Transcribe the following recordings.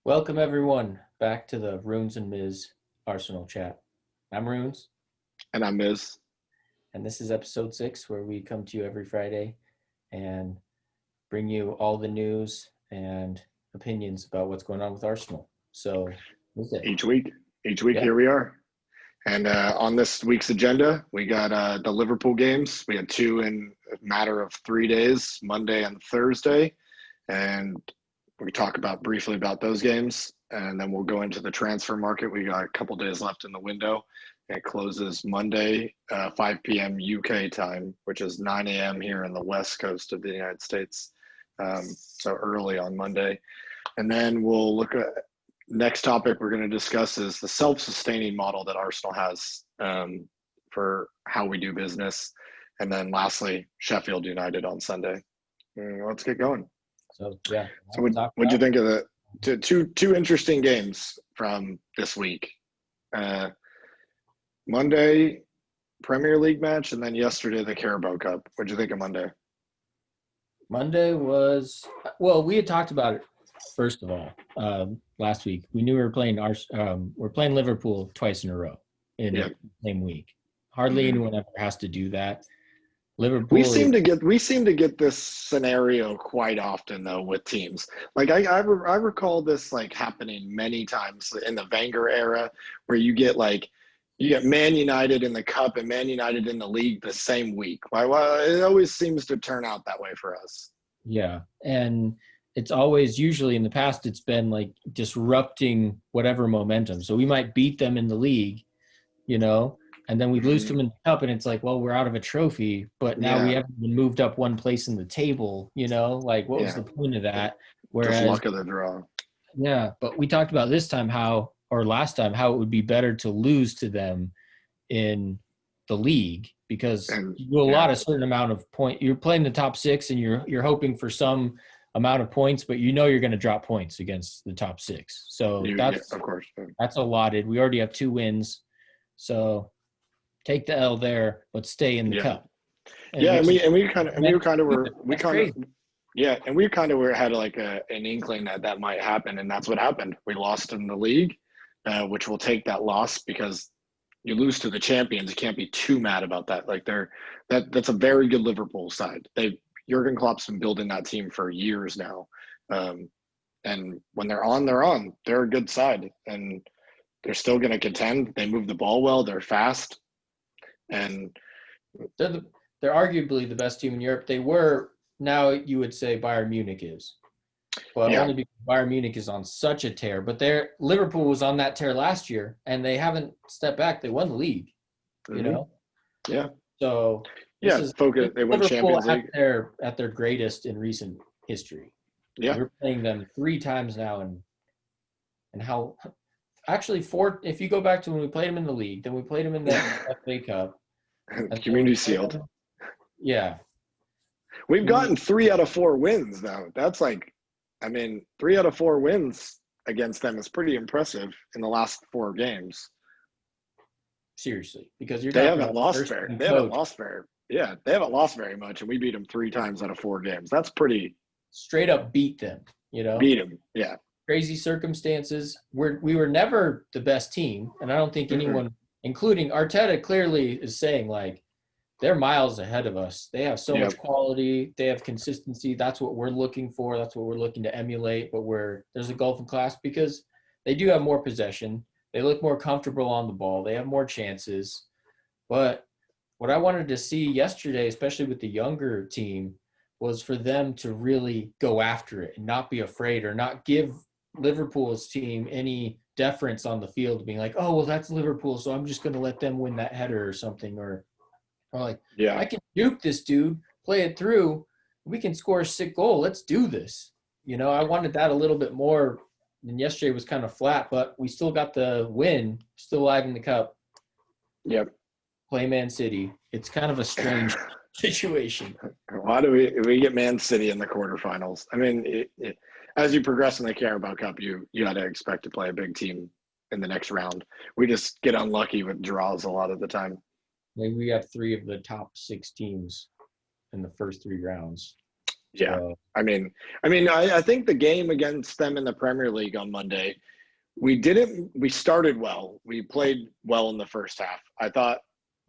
Welcome everyone back to the ROONS MIZZ Arsenal chat. I'm Runes, And I'm Miz. and this is episode 6 where we come to you every Friday and bring you all the news and opinions about what's going on with Arsenal. So, what's it? Each week, Yeah, here we are. And on this week's agenda, we got the Liverpool games. We had two in a matter of 3 days, Monday and Thursday. And we talk about briefly about those games. And then we'll go into the transfer market. We got a couple days left in the window. It closes Monday, 5 p.m. UK time, which is 9 a.m. here in the west coast of the United States. So early on Monday. And then we'll look at next topic we're going to discuss is the self-sustaining model that Arsenal has for how we do business. And then lastly, Sheffield United on Sunday. Let's get going. so yeah. So what'd you think of the two interesting games from this week? Monday, Premier League match, and then yesterday, the Caraboa Cup. What'd you think of Monday? Monday was, well, we had talked about it first of all last week. We knew we were playing we're playing Liverpool twice in a row in the same week. Hardly anyone ever has to do that. Liverpool. We seem to get this scenario quite often though with teams. Like I recall this like happening many times in the Wenger era, where you get Man United in the cup and Man United in the league the same week. Well, it always seems to turn out that way for us. Yeah, and it's always usually in the past it's been like disrupting whatever momentum. So we might beat them in the league, and then we lose to them in the cup, and it's like, well, we're out of a trophy, but now we haven't even moved up one place in the table. Like what was the point of that? Whereas, just luck of the draw. Yeah, but we talked about this time last time how it would be better to lose to them in the league because you do a lot of certain amount of point. You're playing the top six and you're hoping for some amount of points, but you're going to drop points against the top six. So that's of course that's allotted. We already have 2 wins, so take the L there, but stay in the cup. And we had like an inkling that might happen, and that's what happened. We lost in the league, which will take that loss because you lose to the champions. You can't be too mad about that. Like that's a very good Liverpool side. Jurgen Klopp's been building that team for years now, and when they're on, they're a good side, and they're still going to contend. They move the ball well. They're fast, and they're arguably the best team in Europe. They were. Now you would say Bayern Munich is. But only because Bayern Munich is on such a tear. But Liverpool was on that tear last year, and they haven't stepped back. They won the league, Yeah. So they won Champions League at their greatest in recent history. Yeah, we're playing them 3 times now, and how actually 4. If you go back to when we played them in the league, then we played them in the FA Cup, Community Shield. Yeah. We've gotten 3 out of 4 wins now. That's 3 out of 4 wins against them is pretty impressive in the last 4 games. Seriously, because they haven't lost very. They haven't lost very. Yeah, they haven't lost very much, and we beat them 3 times out of 4 games. That's pretty. Straight up beat them. Beat them. Yeah. Crazy circumstances. We were never the best team, and I don't think anyone, including Arteta, clearly is saying like, they're miles ahead of us. They have so much quality. They have consistency. That's what we're looking for. That's what we're looking to emulate. But there's a gulf in class because they do have more possession. They look more comfortable on the ball. They have more chances. But what I wanted to see yesterday, especially with the younger team, was for them to really go after it and not be afraid or not give Liverpool's team any deference on the field, being like, oh, well, that's Liverpool, so I'm just going to let them win that header or something. Or like, I can dupe this dude, play it through. We can score a sick goal. Let's do this. I wanted that a little bit more. And yesterday was kind of flat, but we still got the win, still alive in the cup. Yep. Play Man City. It's kind of a strange situation. Why do we get Man City in the quarterfinals? I mean, as you progress in the Carabao Cup, you got to expect to play a big team in the next round. We just get unlucky with draws a lot of the time. Maybe we have 3 of the top 6 teams in the first 3 rounds. Yeah. So I think the game against them in the Premier League on Monday, we started well. We played well in the first half. I thought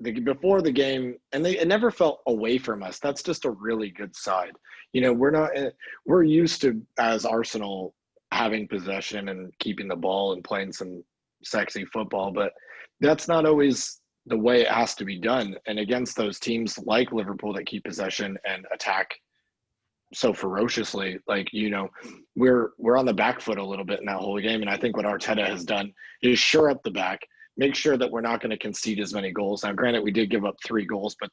before the game, and it never felt away from us. That's just a really good side. We're used to, as Arsenal, having possession and keeping the ball and playing some sexy football, but that's not always the way it has to be done. And against those teams like Liverpool that keep possession and attack so ferociously, we're on the back foot a little bit in that whole game. And I think what Arteta has done is shore up the back, make sure that we're not going to concede as many goals. Now, granted, we did give up 3 goals, but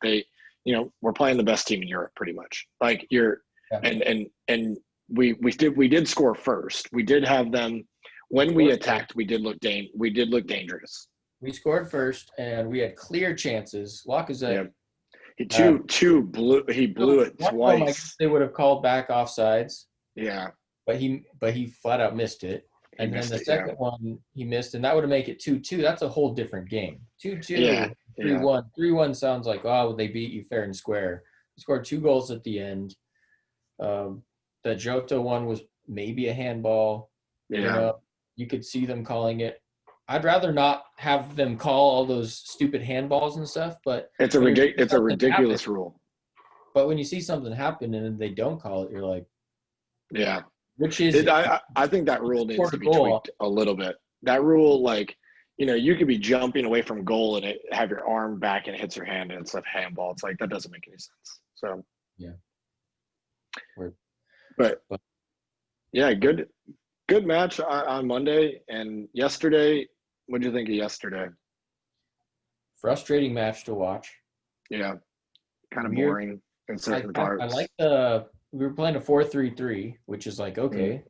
we're playing the best team in Europe pretty much. yeah, And we did score first. We did have them when we attacked. We did look dangerous. we scored first, and we had clear chances. Lacazette. Yeah. He blew it One of them, I guess twice. they would have called back offsides, Yeah. but he flat out missed it. He And then missed the it, second yeah. one he missed, and that would have made it 2-2. That's a whole different game. 2-2, Yeah. 3-1. 3-1 sounds like, oh, they beat you fair and square. We scored 2 goals at the end. The Jota one was maybe a handball. Yeah. You could see them calling it. I'd rather not have them call all those stupid handballs and stuff, but It's a ridiculous rule. But when you see something happen and they don't call it, you're like, Yeah. which is it? I think that rule needs to be goal. tweaked a little bit. That rule, you could be jumping away from goal and have your arm back and it hits your hand and it's a handball. It's like, that doesn't make any sense. So, Yeah. but yeah, good match on Monday. And yesterday, what did you think of yesterday? Frustrating match to watch. Yeah. Kind of Weird. boring in certain parts. I like we were playing a 4-3-3, which is like, okay,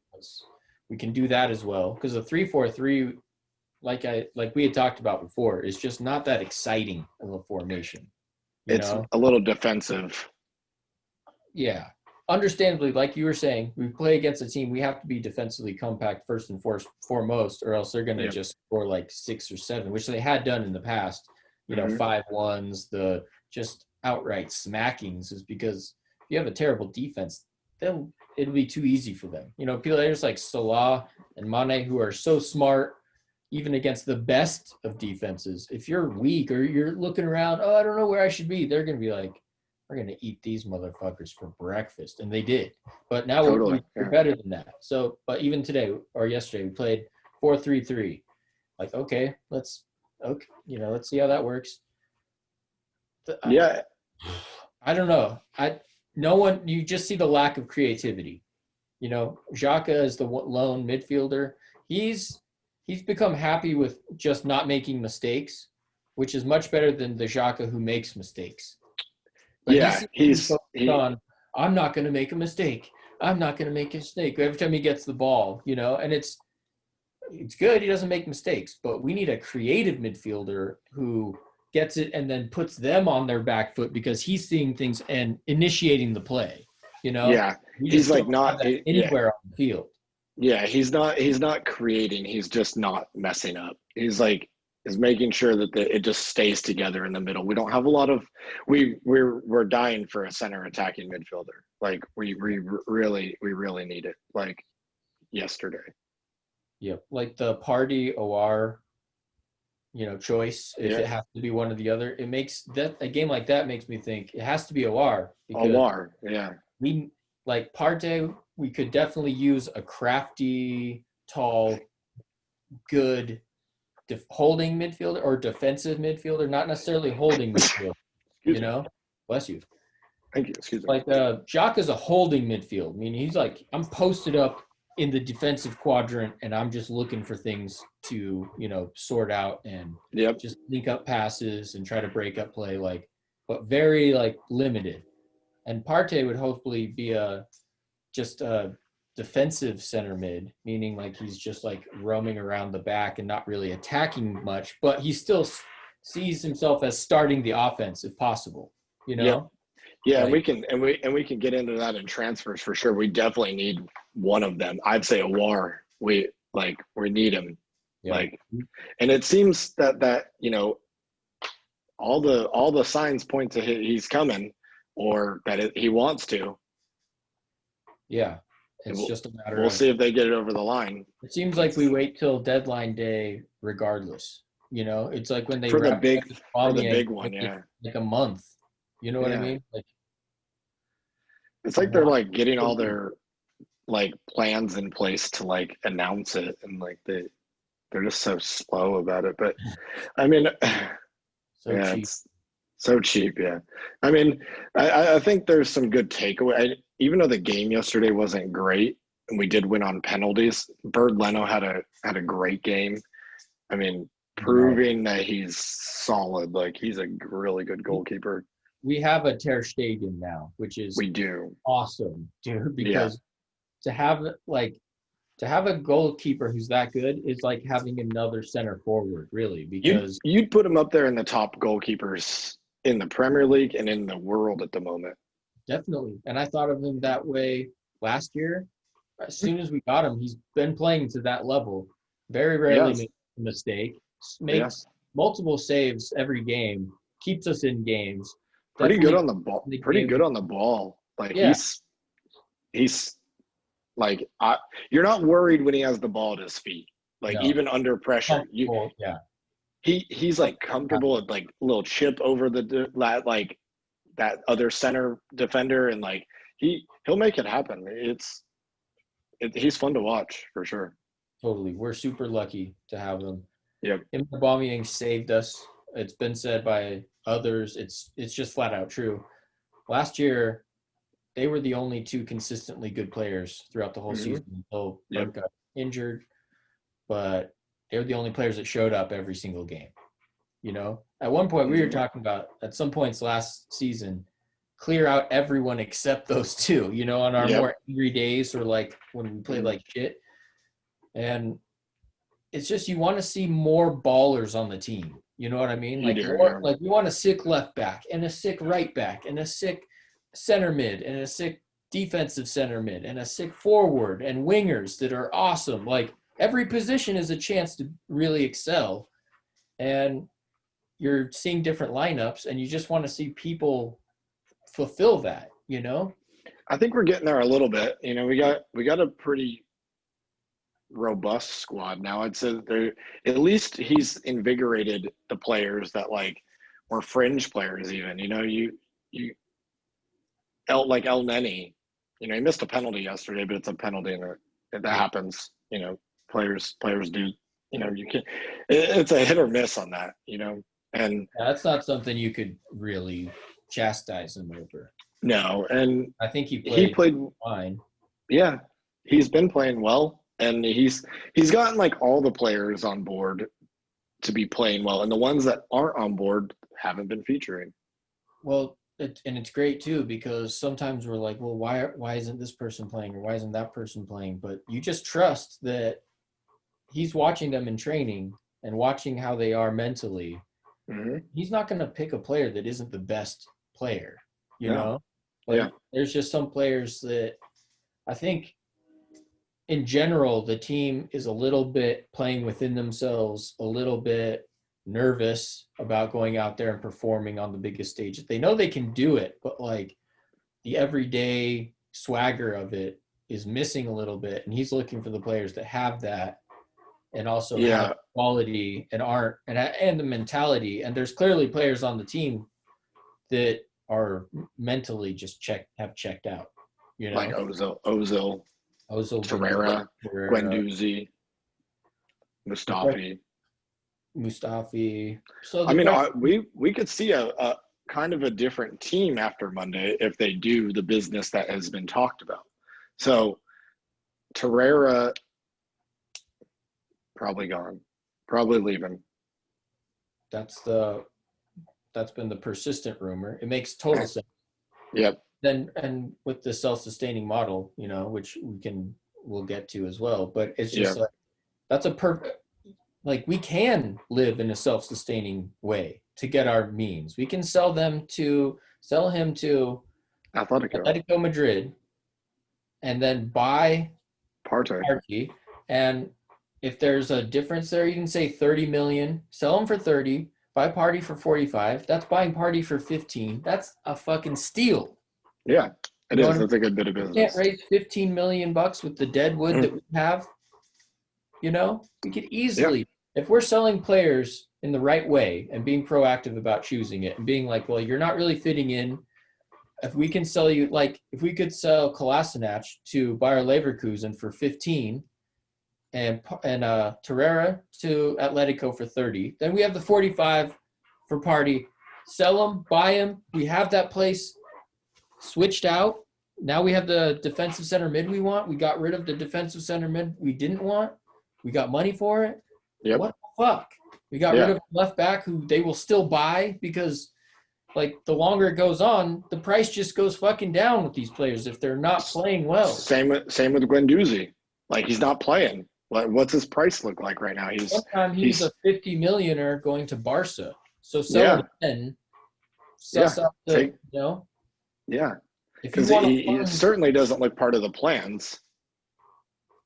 we can do that as well. Because the 3-4-3, like we had talked about before, is just not that exciting of a formation. It's a little defensive. Yeah. Understandably, like you were saying, we play against a team, we have to be defensively compact first and foremost, or else they're going to just score like 6 or 7, which they had done in the past. 5-1s, the just outright smackings, is because if you have a terrible defense, then it'll be too easy for them. Players like Salah and Mane, who are so smart, even against the best of defenses, if you're weak or you're looking around, oh, I don't know where I should be, they're going to be like, we're going to eat these motherfuckers for breakfast. And they did. But now we're better than that. So, but even today or yesterday, we played 4-3-3. Like, okay, let's see how that works. Yeah. I don't know. You just see the lack of creativity. Xhaka is the lone midfielder. He's become happy with just not making mistakes, which is much better than the Xhaka who makes mistakes. But I'm not going to make a mistake. I'm not going to make a mistake every time he gets the ball, and it's good. He doesn't make mistakes, but we need a creative midfielder who gets it and then puts them on their back foot because he's seeing things and initiating the play, Yeah. He's like not anywhere on the field. Yeah. He's not creating. He's just not messing up. He's making sure that it just stays together in the middle. We don't have a lot of we're dying for a center attacking midfielder. Like we really need it. Like yesterday. Yeah, like the Partey Awar, choice. If it has to be one or the other, it makes that a game like that makes me think it has to be Awar. Awar, yeah. We like Partey. We could definitely use a crafty, tall, good holding midfielder or defensive midfielder, not necessarily holding midfield. Bless you. Thank you. Excuse me. Like Jacques is a holding midfield. I mean, he's like, I'm posted up in the defensive quadrant and I'm just looking for things to, sort out and just link up passes and try to break up play, but very limited. And Partey would hopefully be just a defensive center mid, meaning he's just roaming around the back and not really attacking much, but he still sees himself as starting the offense if possible. Yeah, we can get into that in transfers for sure. We definitely need one of them. I'd say Awar. We need him. Yeah. And it seems that all the signs point to he's coming, or that he wants to. Yeah. And It's just a matter we'll of, see if they get it over the line. it seems like we wait till deadline day regardless. It's like when they For the wrap big for the Aubameyang, big one, yeah. like a month. You know what I Yeah. mean? Like, It's like they're why? like getting all their like plans in place to like announce it, and like they're just so slow about it. But I mean, So yeah, cheap. it's so cheap. Yeah, I mean, I think there's some good takeaway. Even though the game yesterday wasn't great, and we did win on penalties, Bird Leno had a great game. I mean, No. proving that he's solid. Like he's a really good goalkeeper. We have a Ter Stegen now, which is We do. awesome, dude, Yeah. because to have like to have a goalkeeper who's that good is like having another center forward, really, because You'd put him up there in the top goalkeepers in the Premier League and in the world at the moment. definitely. And I thought of him that way last year. As soon as we got him, he's been playing to that level. Very rarely Yes. makes a mistake. Makes Yes. multiple saves every game. Keeps us in games. Pretty good Definitely on the ball. in the Pretty good game. on the ball. Like Yeah. he's like you're not worried when he has the ball at his feet. Like No. even under pressure, Yeah. he's like comfortable with like a little chip over like that other center defender, and like he'll make it happen. He's fun to watch for sure. Totally. We're super lucky to have him. Yep. Him and Aubameyang saved us. It's been said by others. It's just flat out true. Last year, they were the only two consistently good players throughout the whole Mm-hmm. season until Yep. Bud got injured. But they were the only players that showed up every single game. At one point we were talking about at some points last season, clear out everyone except those two. On our more angry days or like when we played like shit. And it's just you want to see more ballers on the team. You know what I mean? Like more, like we want a sick left back and a sick right back and a sick center mid and a sick defensive center mid and a sick forward and wingers that are awesome. Like every position is a chance to really excel. And you're seeing different lineups and you just want to see people fulfill that. I think we're getting there a little bit. We got a pretty robust squad now. I'd say that at least he's invigorated the players that like were fringe players. Even like El Neni, he missed a penalty yesterday, but it's a penalty, and that happens. Players do. You can. It's a hit or miss on that. And that's not something you could really chastise him over. No, and I think he played fine. Yeah, he's been playing well, and he's gotten like all the players on board to be playing well, and the ones that aren't on board haven't been featuring. Well, it's great too because sometimes we're like, well, why isn't this person playing or why isn't that person playing? But you just trust that he's watching them in training and watching how they are mentally. Mm-hmm. He's not going to pick a player that isn't the best player, No. There's just some players that I think in general, the team is a little bit playing within themselves, a little bit nervous about going out there and performing on the biggest stage. They know they can do it, but like the everyday swagger of it is missing a little bit. And he's looking for the players that have that and also have quality and aren't and the mentality. And there's clearly players on the team that are mentally just have checked out. Like Ozil, Torreira, Guendouzi, Mustafi. So I mean, we could see a kind of a different team after Monday if they do the business that has been talked about. So Torreira probably gone, probably leaving. That's been the persistent rumor. It makes total sense. Yep. Then and with the self-sustaining model, which we'll get to as well. But it's just like that's a perfect. Like we can live in a self-sustaining way to get our means. We can sell him to Atletico Madrid, and then buy Partey. And if there's a difference there, you can say 30 million, sell him for 30, buy Partey for 45. That's buying Partey for 15. That's a fucking steal. Yeah. It is. That's a good bit of We can't business. raise 15 million bucks with the dead wood that we have. We could easily, if we're selling players in the right way and being proactive about choosing it and being like, well, you're not really fitting in. If we can sell you, like, if we could sell Kolasinac to Bayer Leverkusen for 15 and Torreira to Atletico for 30, then we have the 45 for Party. Sell them, buy them. We have that place switched out. Now we have the defensive center mid we want. We got rid of the defensive center mid we didn't want. We got money for it. Yep. What the fuck? We got rid of left back who they will still buy because, like, the longer it goes on, the price just goes fucking down with these players if they're not playing well. Same with Guendouzi. Like, he's not playing. Like, what's his price look like right now? He's a 50 millionaire going to Barca. So sell it then. Suss up the, Yeah. Because he certainly doesn't look part of the plans.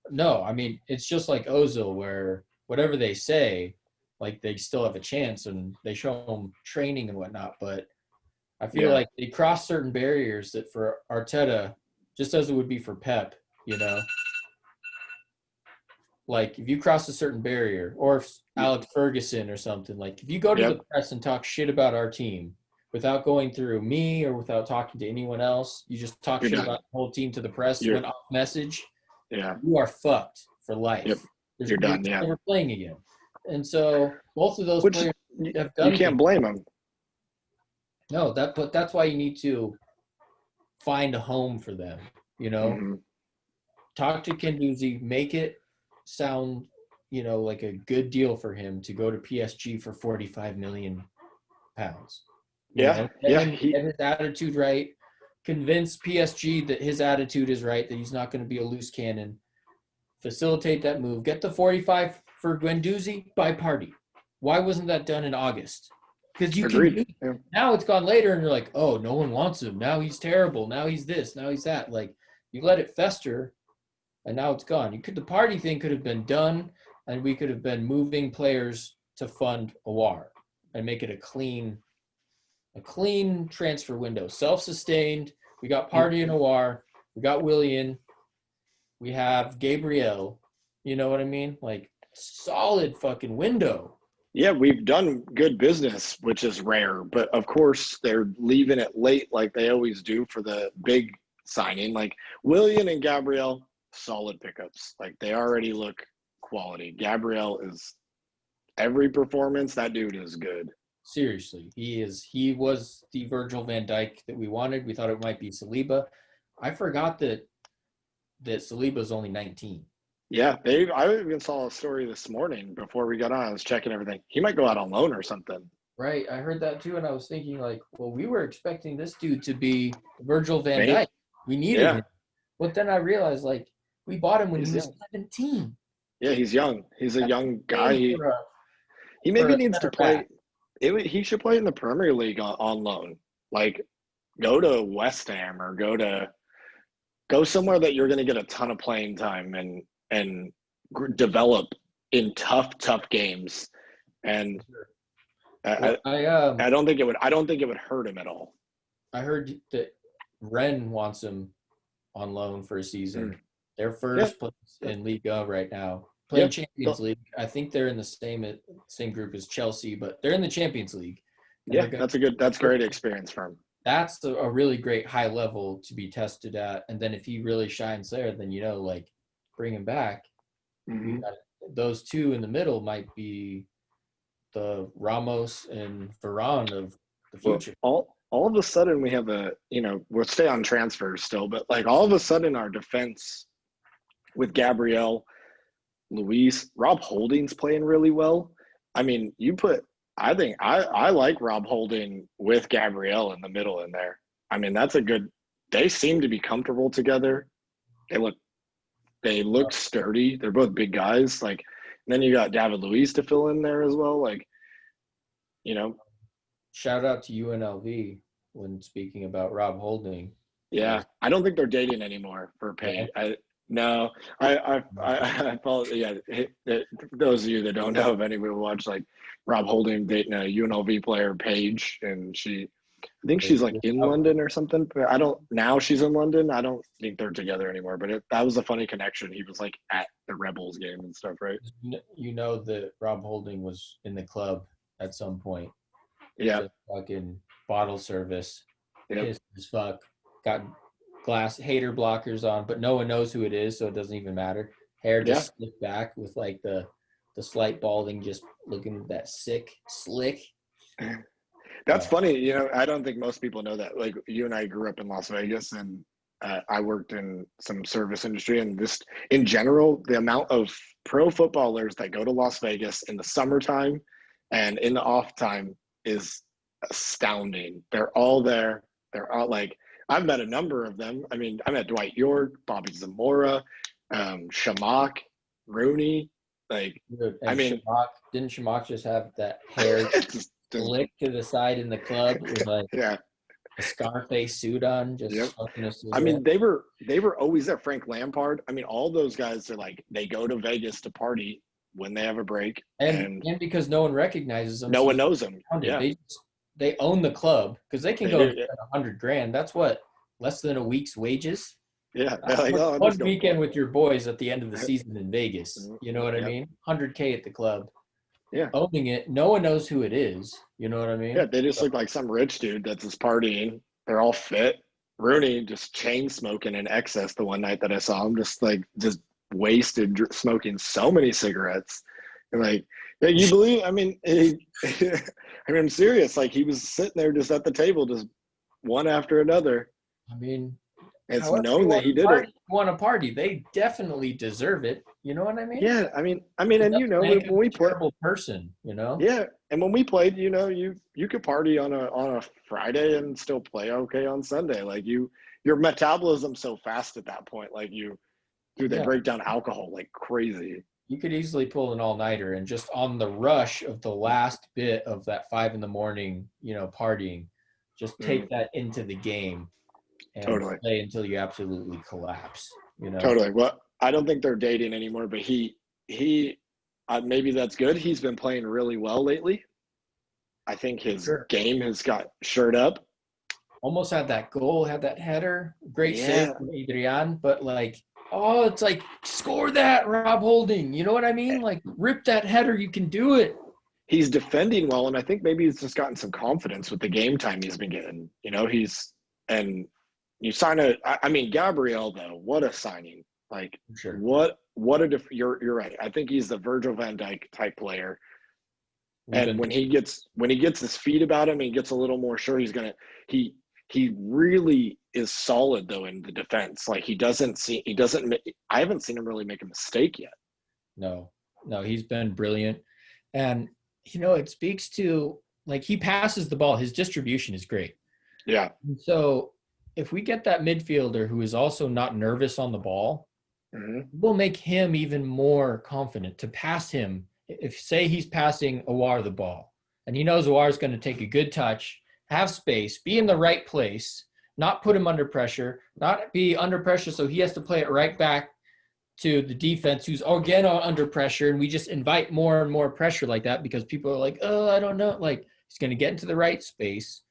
No, I mean, it's just like Ozil, where whatever they say, like, they still have a chance and they show them training and whatnot. But I feel like they cross certain barriers that for Arteta, just as it would be for Pep, like, if you cross a certain barrier, or if Alex Ferguson or something, like, if you go to the press and talk shit about our team without going through me or without talking to anyone else, you just talk shit about the whole team to the press, went off message, you are fucked for life. Yep. You're done, never playing again. And so both of those players have done. You can't blame them. No, but that's why you need to find a home for them, Talk to Guendouzi, make it sound, like a good deal for him to go to PSG for 45 million pounds. Get his attitude right. Convince PSG that his attitude is right, that he's not going to be a loose cannon. Facilitate that move. Get the 45 for Guendouzi by Party. Why wasn't that done in August? Because you can. Now it's gone later, and you're like, oh, no one wants him. Now he's terrible. Now he's this. Now he's that. Like, you let it fester, and now it's gone. The Party thing could have been done, and we could have been moving players to fund Aouar and make it a clean transfer window. Self-sustained. We got Party and Aouar. We got Willian. We have Gabriel. You know what I mean? Like, solid fucking window. Yeah, we've done good business, which is rare. But, of course, they're leaving it late like they always do for the big signing. Like, Willian and Gabriel, solid pickups. Like, they already look quality. Gabriel is – every performance, that dude is good. Seriously, he was the Virgil van Dijk that we wanted. We thought it might be Saliba. I forgot that Saliba's only 19. Yeah, I even saw a story this morning before we got on. I was checking everything. He might go out on loan or something. Right, I heard that too, and I was thinking, like, well, we were expecting this dude to be Virgil van Dijk. We needed him. But then I realized, like, we bought him when he was 17. Yeah, he's young. He's a young guy. He maybe needs to play. He should play in the Premier League on loan. Like, go to West Ham or go somewhere that you're going to get a ton of playing time and develop in tough games. And I don't think it would hurt him at all. I heard that Rennes wants him on loan for a season. They're first place in Liga right now. Playing Champions League. I think they're in the same group as Chelsea, but they're in the Champions League. That's great experience for him. That's a really great high level to be tested at. And then if he really shines there, then, like, bring him back. Mm-hmm. Those two in the middle might be the Ramos and Varane of the future. Well, all of a sudden we have we'll stay on transfers still, but, like, all of a sudden our defense with Gabriel, Luis, Rob Holding's playing really well. I mean, I think I like Rob Holding with Gabriel in the middle in there. I mean, they seem to be comfortable together. They look sturdy. They're both big guys. Like, and then you got David Luiz to fill in there as well. Like, Shout out to UNLV when speaking about Rob Holding. Yeah, I don't think they're dating anymore for paid. No, I follow. Yeah, those of you that don't know, if anyone watch, like, Rob Holding dating a UNLV player, Paige, and think They she's like in London or something. But now she's in London. I don't think they're together anymore. But that was a funny connection. He was like at the Rebels game and stuff, right? You know that Rob Holding was in the club at some point. Yeah. Just fucking bottle service, Yep. pissed as fuck. Got glass hater blockers on, but no one knows who it is, so it doesn't even matter. Hair just slicked back with like the slight balding, just looking that slick. That's funny. You know, I don't think most people know that. Like you and I grew up in Las Vegas, and I worked in some service industry, and this, in general, the amount of pro footballers that go to Las Vegas in the summertime and in the off time is astounding. They're all there. They're all like, I've met a number of them. I mean, I met Dwight York, Bobby Zamora, Shamak, Rooney. Like, Dude, I and mean, Didn't Shamak just have that hair just, lick to the side in the club with like yeah. a Scarface suit on, just Yep. smoking a I cigarette? mean, they were always there. Frank Lampard. I mean, all those guys are like, they go to Vegas to party when they have a break, And because no one recognizes them, no so one knows them. Yeah, they own the club because they can they go and do. Yeah, spend $100,000. That's what, less than a week's wages. yeah. They're like, oh, I'm One just going. weekend with your boys at the end of the season in Vegas. Mm-hmm. You know what I Yep. mean? 100K at the club, Yeah, owning it. No one knows who it is. You know what I yeah. mean? They just So, look like some rich dude that's just partying. They're all fit. Rooney just chain smoking in excess the one night that I saw him, just wasted, smoking so many cigarettes. And like, yeah, you believe? I mean, I mean, I'm serious. Like he was sitting there just at the table, just one after another. I mean, It's however you known that want he to did it. party, you want to party. They definitely deserve it. You know what I mean? Yeah, It and doesn't you know, make them when we a play, terrible person. You know? yeah, and when we played, you know, you could party on a Friday and still play okay on Sunday. Like your metabolism's so fast at that point. Like dude, they Yeah. break down alcohol like crazy. You could easily pull an all-nighter and just on the rush of the last bit of that 5 a.m, partying, just take that into the game and Totally, play until you absolutely collapse. totally. Well, I don't think they're dating anymore, but he maybe that's good. He's been playing really well lately. I think his Sure. game has got shirt up. Almost had that goal, had that header, great save Yeah, from Adrian, but like, oh, it's like score that, Rob Holding. You know what I mean? Like rip that header, you can do it. he's defending well, and I think maybe he's just gotten some confidence with the game time he's been getting. You know, and you sign I mean, Gabriel though, what a signing! Like, Sure. You're right. I think he's the Virgil van Dijk type player. We've And been when he gets his feet about him, he gets a little more sure. He really is solid though in the defense. Like I haven't seen him really make a mistake yet. No, he's been brilliant. And, it speaks to, like, he passes the ball. His distribution is great. Yeah. And so if we get that midfielder who is also not nervous on the ball, we'll make him even more confident to pass him. If, say, he's passing Awar the ball, and he knows Awar is going to take a good touch, have space, be in the right place, not put him under pressure, not be under pressure so he has to play it right back to the defense who's again under pressure, and we just invite more and more pressure like that because people are like, oh, I don't know. Like, he's going to get into the right space.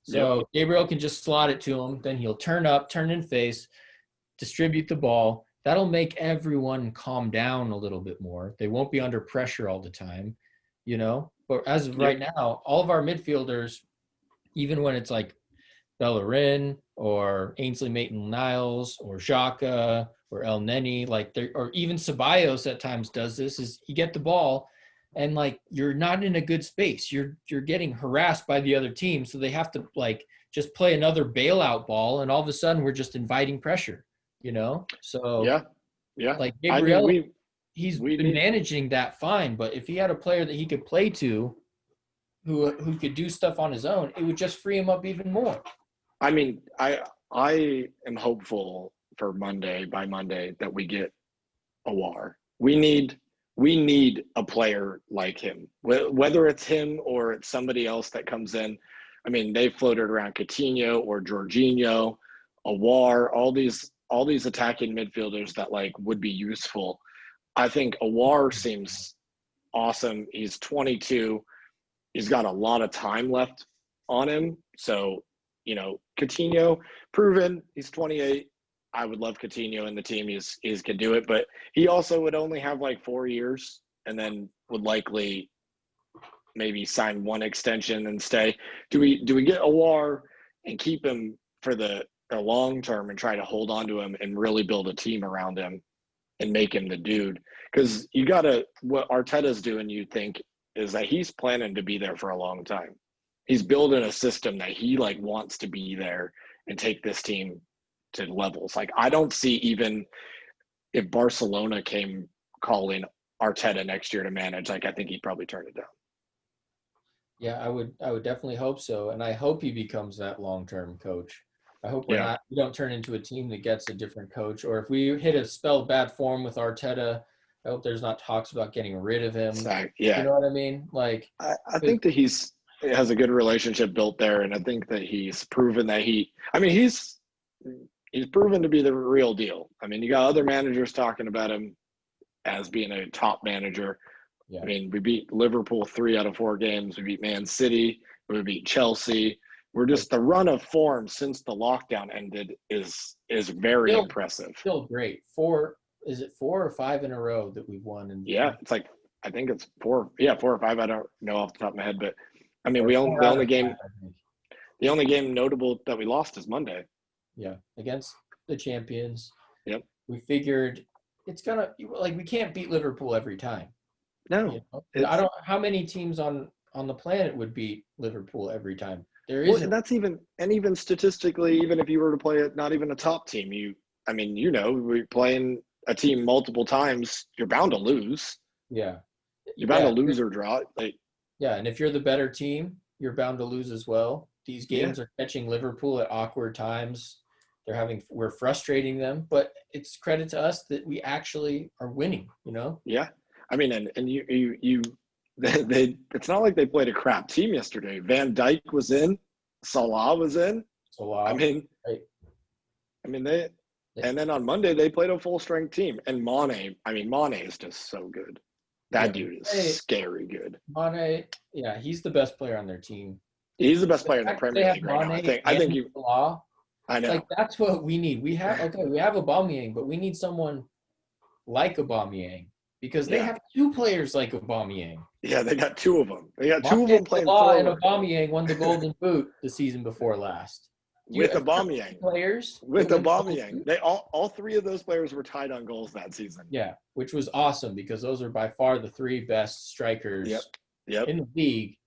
So Gabriel can just slot it to him. Then he'll turn in face, distribute the ball. That'll make everyone calm down a little bit more. They won't be under pressure all the time, But as of right now, all of our midfielders, even when it's like Bellerin or Ainsley Maitland-Niles or Xhaka or El Neni, or even Ceballos at times does this, is you get the ball and like you're not in a good space. You're getting harassed by the other team, so they have to like just play another bailout ball, and all of a sudden we're just inviting pressure, So yeah. like I mean, Gabriel, he's been managing that fine, but if he had a player that he could play to who could do stuff on his own, it would just free him up even more. I mean, I am hopeful for by Monday that we get Awar. We need a player like him, whether it's him or it's somebody else that comes in. I mean, they floated around Coutinho or Jorginho, Awar, all these attacking midfielders that like would be useful. I think Awar seems awesome. He's 22. He's got a lot of time left on him, so Coutinho, proven, he's 28. I would love Coutinho in the team. He's can do it, but he also would only have like 4 years and then would likely maybe sign one extension and stay. Do we get Awar and keep him for the long term and try to hold on to him and really build a team around him and make him the dude? Because what Arteta's doing, you think, is that he's planning to be there for a long time. He's building a system that he like wants to be there and take this team to levels. Like, I don't see, even if Barcelona came calling Arteta next year to manage, like, I think he'd probably turn it down. Yeah, I would definitely hope so, and I hope he becomes that long-term coach. I hope we don't turn into a team that gets a different coach, or if we hit a spell of bad form with Arteta, I hope there's not talks about getting rid of him. Yeah, you know what I mean? Like, I think that he has a good relationship built there, and I think that he's proven that he's proven to be the real deal. I mean, you got other managers talking about him as being a top manager. Yeah. I mean, we beat Liverpool 3 out of 4 games. We beat Man City. We beat Chelsea. We're just, the run of form since the lockdown ended is very impressive. Still great. Is it 4 or 5 in a row that we've won? It's like, I think it's 4. Yeah, 4 or 5. I don't know off the top of my head, but I mean, the only game notable that we lost is Monday. Yeah, against the champions. Yep. We figured it's gonna, like, we can't beat Liverpool every time. No, I don't. How many teams on the planet would beat Liverpool every time? There isn't. That's even statistically, even if you were to play it, not even a top team, we're playing a team multiple times, you're bound to lose. Yeah, you're bound to lose or draw. And if you're the better team, you're bound to lose as well. These games are catching Liverpool at awkward times. We're frustrating them, but it's credit to us that we actually are winning. Yeah. I mean, and it's not like they played a crap team yesterday. Van Dijk was in, Salah was in. And then on Monday they played a full strength team. And Mane is just so good. That dude is scary good. Mane, he's the best player on their team. He's the best player in the Premier League right now. I think Salah. I know. Like, that's what we need. We have Aubameyang, but we need someone like Aubameyang. Because they have 2 players like Aubameyang. Yeah, they got 2 of them. They got 2 of them playing forward. And Aubameyang won the Golden Boot the season before last. With Aubameyang. Players. With Aubameyang. They all 3 of those players were tied on goals that season. Yeah, which was awesome because those are by far the 3 best strikers in the league.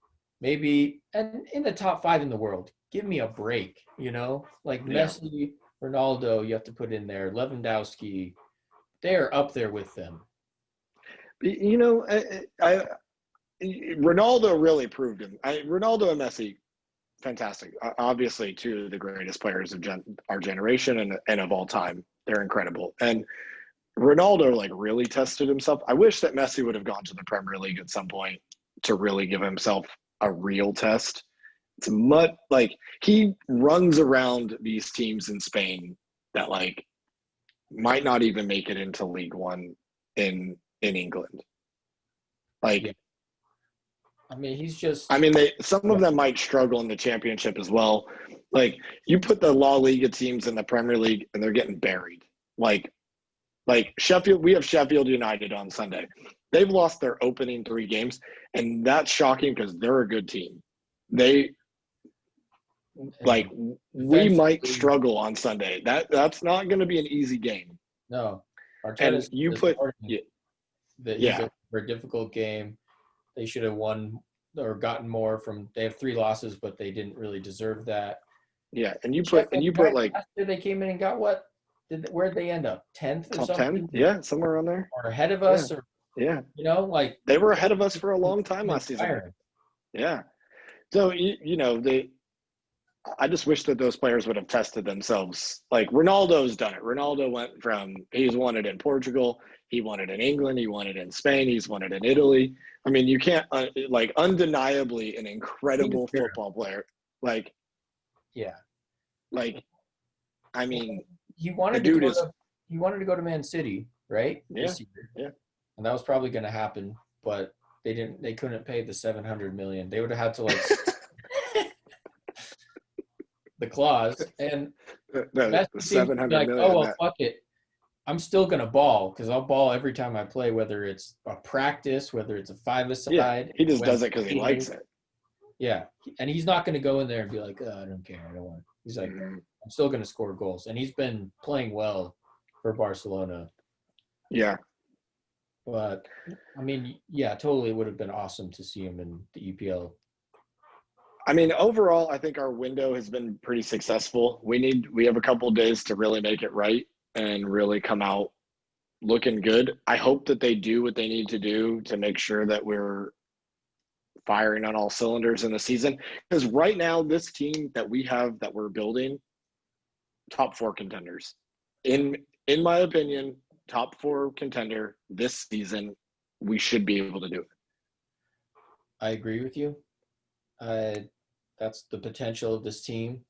Maybe, and in the top 5 in the world. Give me a break, Like Messi, Ronaldo, you have to put in there. Lewandowski. They are up there with them. Ronaldo really proved him. Ronaldo and Messi, fantastic. Obviously, 2 of the greatest players of our generation and of all time. They're incredible. And Ronaldo really tested himself. I wish that Messi would have gone to the Premier League at some point to really give himself a real test. It's he runs around these teams in Spain that might not even make it into League One in England. He's just. Some of them might struggle in the Championship as well. You put the La Liga teams in the Premier League and they're getting buried. Sheffield, we have Sheffield United on Sunday. They've lost their opening 3 games, and that's shocking because they're a good team. We might struggle on Sunday. That's not going to be an easy game. No. And you put for a difficult game. They should have won or gotten more from. They have 3 losses, but they didn't really deserve that. Yeah, and you put last year they came in and got what? Where'd they end up? 10th or top something? 10? Yeah, somewhere around there. Or ahead of us, they were ahead of us for a long time last season. Yeah, so I just wish that those players would have tested themselves. Ronaldo's done it. Ronaldo went from, he's won it in Portugal, he won it in England, he won it in Spain, he's won it in Italy. You can't, undeniably an incredible football player. He wanted to go to Man City, right? Yeah. Yeah. And that was probably going to happen, but they couldn't pay the $700 million. They would have had to the clause. And The Messi seems to be 700 like, million. oh, well, fuck it. I'm still going to ball because I'll ball every time I play, whether it's a practice, whether it's a five-a-side. He just whether does it because he likes it. Yeah. And he's not going to go in there and be like, I don't care. I don't want it. He's like, I'm still going to score goals. And he's been playing well for Barcelona. Yeah. But, I mean, yeah, totally would have been awesome to see him in the EPL. I mean, overall, I think our window has been pretty successful. We have a couple of days to really make it right and really come out looking good. I hope that they do what they need to do to make sure that we're firing on all cylinders in the season. Because right now, this team that we have that we're building, top 4 contenders. In my opinion, top 4 contender this season, we should be able to do it. I agree with you. That's the potential of this team.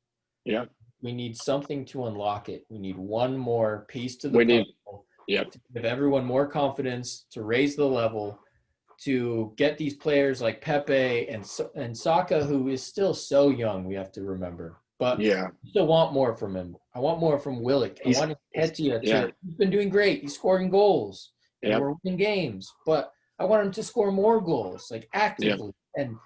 Yeah. We need something to unlock it. We need one more piece to the puzzle to give everyone more confidence, to raise the level, to get these players like Pepe and Saka, who is still so young, we have to remember. But I still want more from him. I want more from Willock. I want Nketiah to – he's been doing great. He's scoring goals. And we're winning games. But I want him to score more goals, like actively. And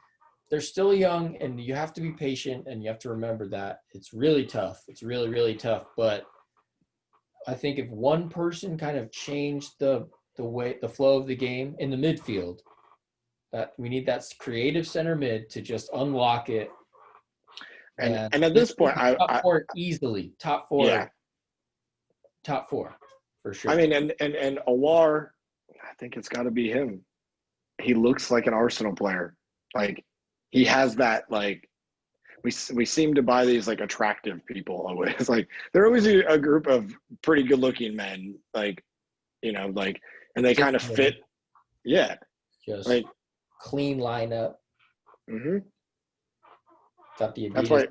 they're still young, and you have to be patient, and you have to remember that. It's really tough. It's really, really tough. But I think if one person kind of changed the flow of the game in the midfield, that we need that creative center mid to just unlock it. And at this point, top 4 easily. Top 4. Yeah. Top 4 for sure. I mean, and Awar, I think it's got to be him. He looks like an Arsenal player. Like, he has that, like, we seem to buy these, like, attractive people always. Like, they're always a group of pretty good-looking men, like, you know, like, and they kind of fit. Yeah. Just like clean lineup. Mm-hmm. Got the Adidas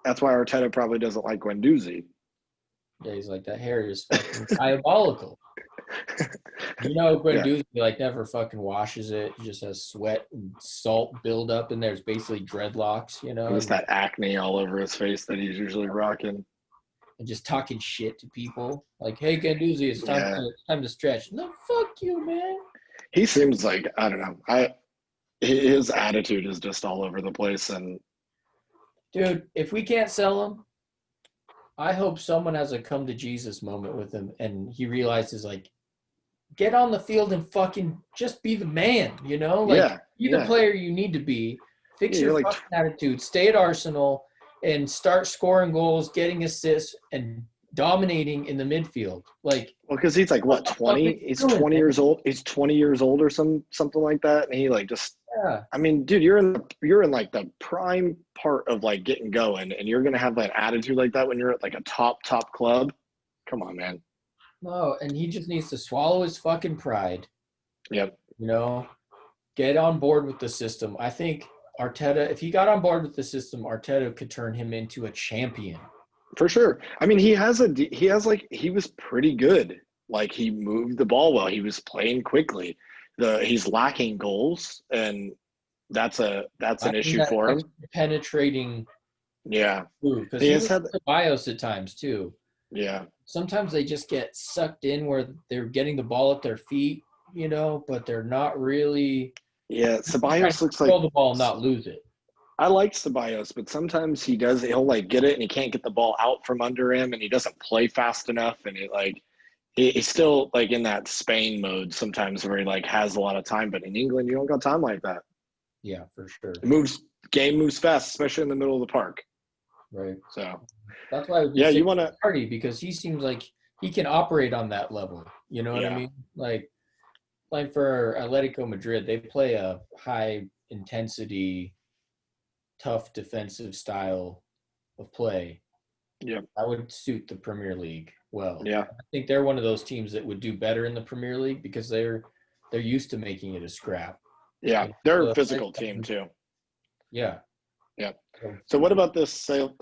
that's why Arteta probably doesn't like Guendouzi. Yeah, he's like, that hair is fucking diabolical. You know, Guendouzi like never fucking washes it. He just has sweat and salt build up in there. It's basically dreadlocks, you know. Just that acne all over his face that he's usually rocking. And just talking shit to people. Like, hey, Guendouzi, it's time to stretch. No, fuck you, man. He seems like, I don't know. His attitude is just all over the place. And dude, if we can't sell him, I hope someone has a come to Jesus moment with him and he realizes, like, get on the field and fucking just be the man, you know? Like, be the player you need to be. Fix your fucking attitude. Stay at Arsenal and start scoring goals, getting assists, and dominating in the midfield. Like, well, because he's like, what, 20? He's 20 years old. He's 20 years old or something like that. And he like just I mean, dude, you're in like the prime part of like getting going, and you're gonna have that attitude like that when you're at like a top club. Come on, man. No, and he just needs to swallow his fucking pride. Yep. You know, get on board with the system. I think Arteta, if he got on board with the system, Arteta could turn him into a champion. For sure. I mean, he was pretty good. Like, he moved the ball well. He was playing quickly. He's lacking goals, and that's an issue for him. Penetrating. Yeah. Because he has had Ceballos at times too. Yeah. Sometimes they just get sucked in where they're getting the ball at their feet, you know, but they're not really. Yeah, Ceballos looks like control the ball and not lose it. I like Ceballos, but sometimes he'll like get it and he can't get the ball out from under him, and he doesn't play fast enough, and he's still like in that Spain mode sometimes where he like has a lot of time, but in England you don't got time like that. Yeah, for sure. Game moves fast, especially in the middle of the park. Right. So that's why you want to party, because he seems like he can operate on that level. You know what I mean? Like playing for Atletico Madrid, they play a high intensity, tough defensive style of play. Yeah, that would suit the Premier League well. Yeah, I think they're one of those teams that would do better in the Premier League because they're used to making it a scrap. Yeah, they're a physical team too. Yeah. Yeah. So what about this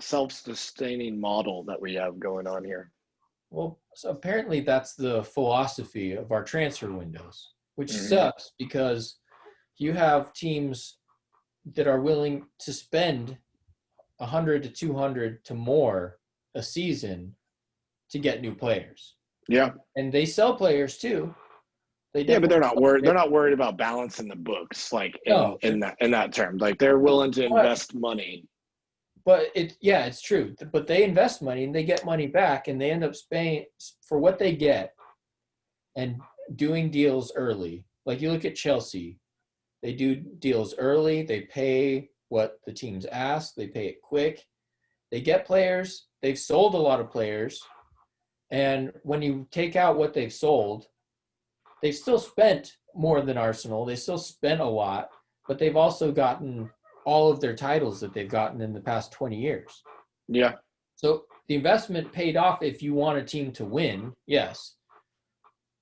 self-sustaining model that we have going on here? Well, so apparently that's the philosophy of our transfer windows, which sucks because you have teams that are willing to spend 100 to 200 to more a season to get new players. Yeah. And they sell players too. Yeah, but they're not worried. They're not worried about balancing the books, like in that term. Like they're willing to invest money. But it's true. But they invest money and they get money back, and they end up paying for what they get and doing deals early. Like you look at Chelsea, they do deals early. They pay what the teams ask. They pay it quick. They get players. They've sold a lot of players. And when you take out what they've sold, they've still spent more than Arsenal. They still spent a lot, but they've also gotten all of their titles that they've gotten in the past 20 years. Yeah. So the investment paid off if you want a team to win, yes.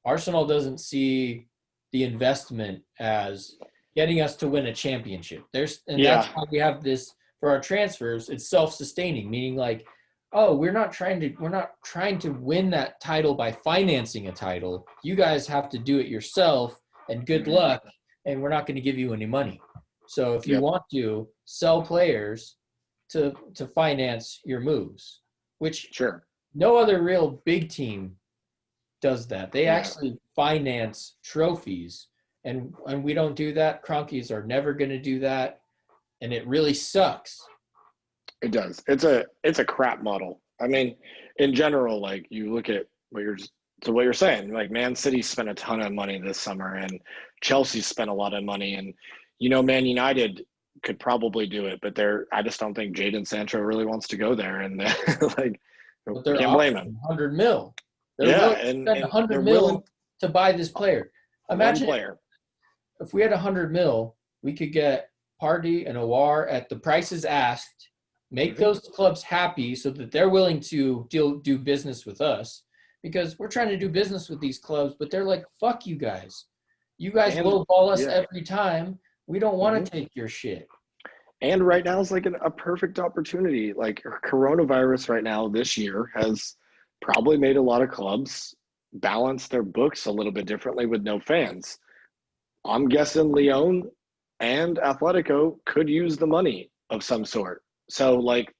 Arsenal doesn't see the investment as getting us to win a championship. That's why we have this for our transfers. It's self-sustaining, meaning like, oh, we're not trying to win that title by financing a title. You guys have to do it yourself, and good luck, and we're not going to give you any money. So if you want to sell players to finance your moves, which no other real big team does that. They actually finance trophies, and we don't do that. Cronkies are never going to do that, and it really sucks. It does. It's a crap model. I mean, in general, like you look at what you're saying, like Man City spent a ton of money this summer, and Chelsea spent a lot of money, and Man United could probably do it, but I just don't think Jadon Sancho really wants to go there, and like can't blame him. 100 mil. They're willing to spend 100 mil to buy this player. Imagine if we had 100 mil, we could get Partey and Aouar at the prices asked. Make those clubs happy so that they're willing to do business with us, because we're trying to do business with these clubs, but they're like, fuck you guys. You guys lowball us every time. We don't want to take your shit. And right now is like a perfect opportunity. Like coronavirus right now this year has probably made a lot of clubs balance their books a little bit differently with no fans. I'm guessing Lyon and Atletico could use the money of some sort. So like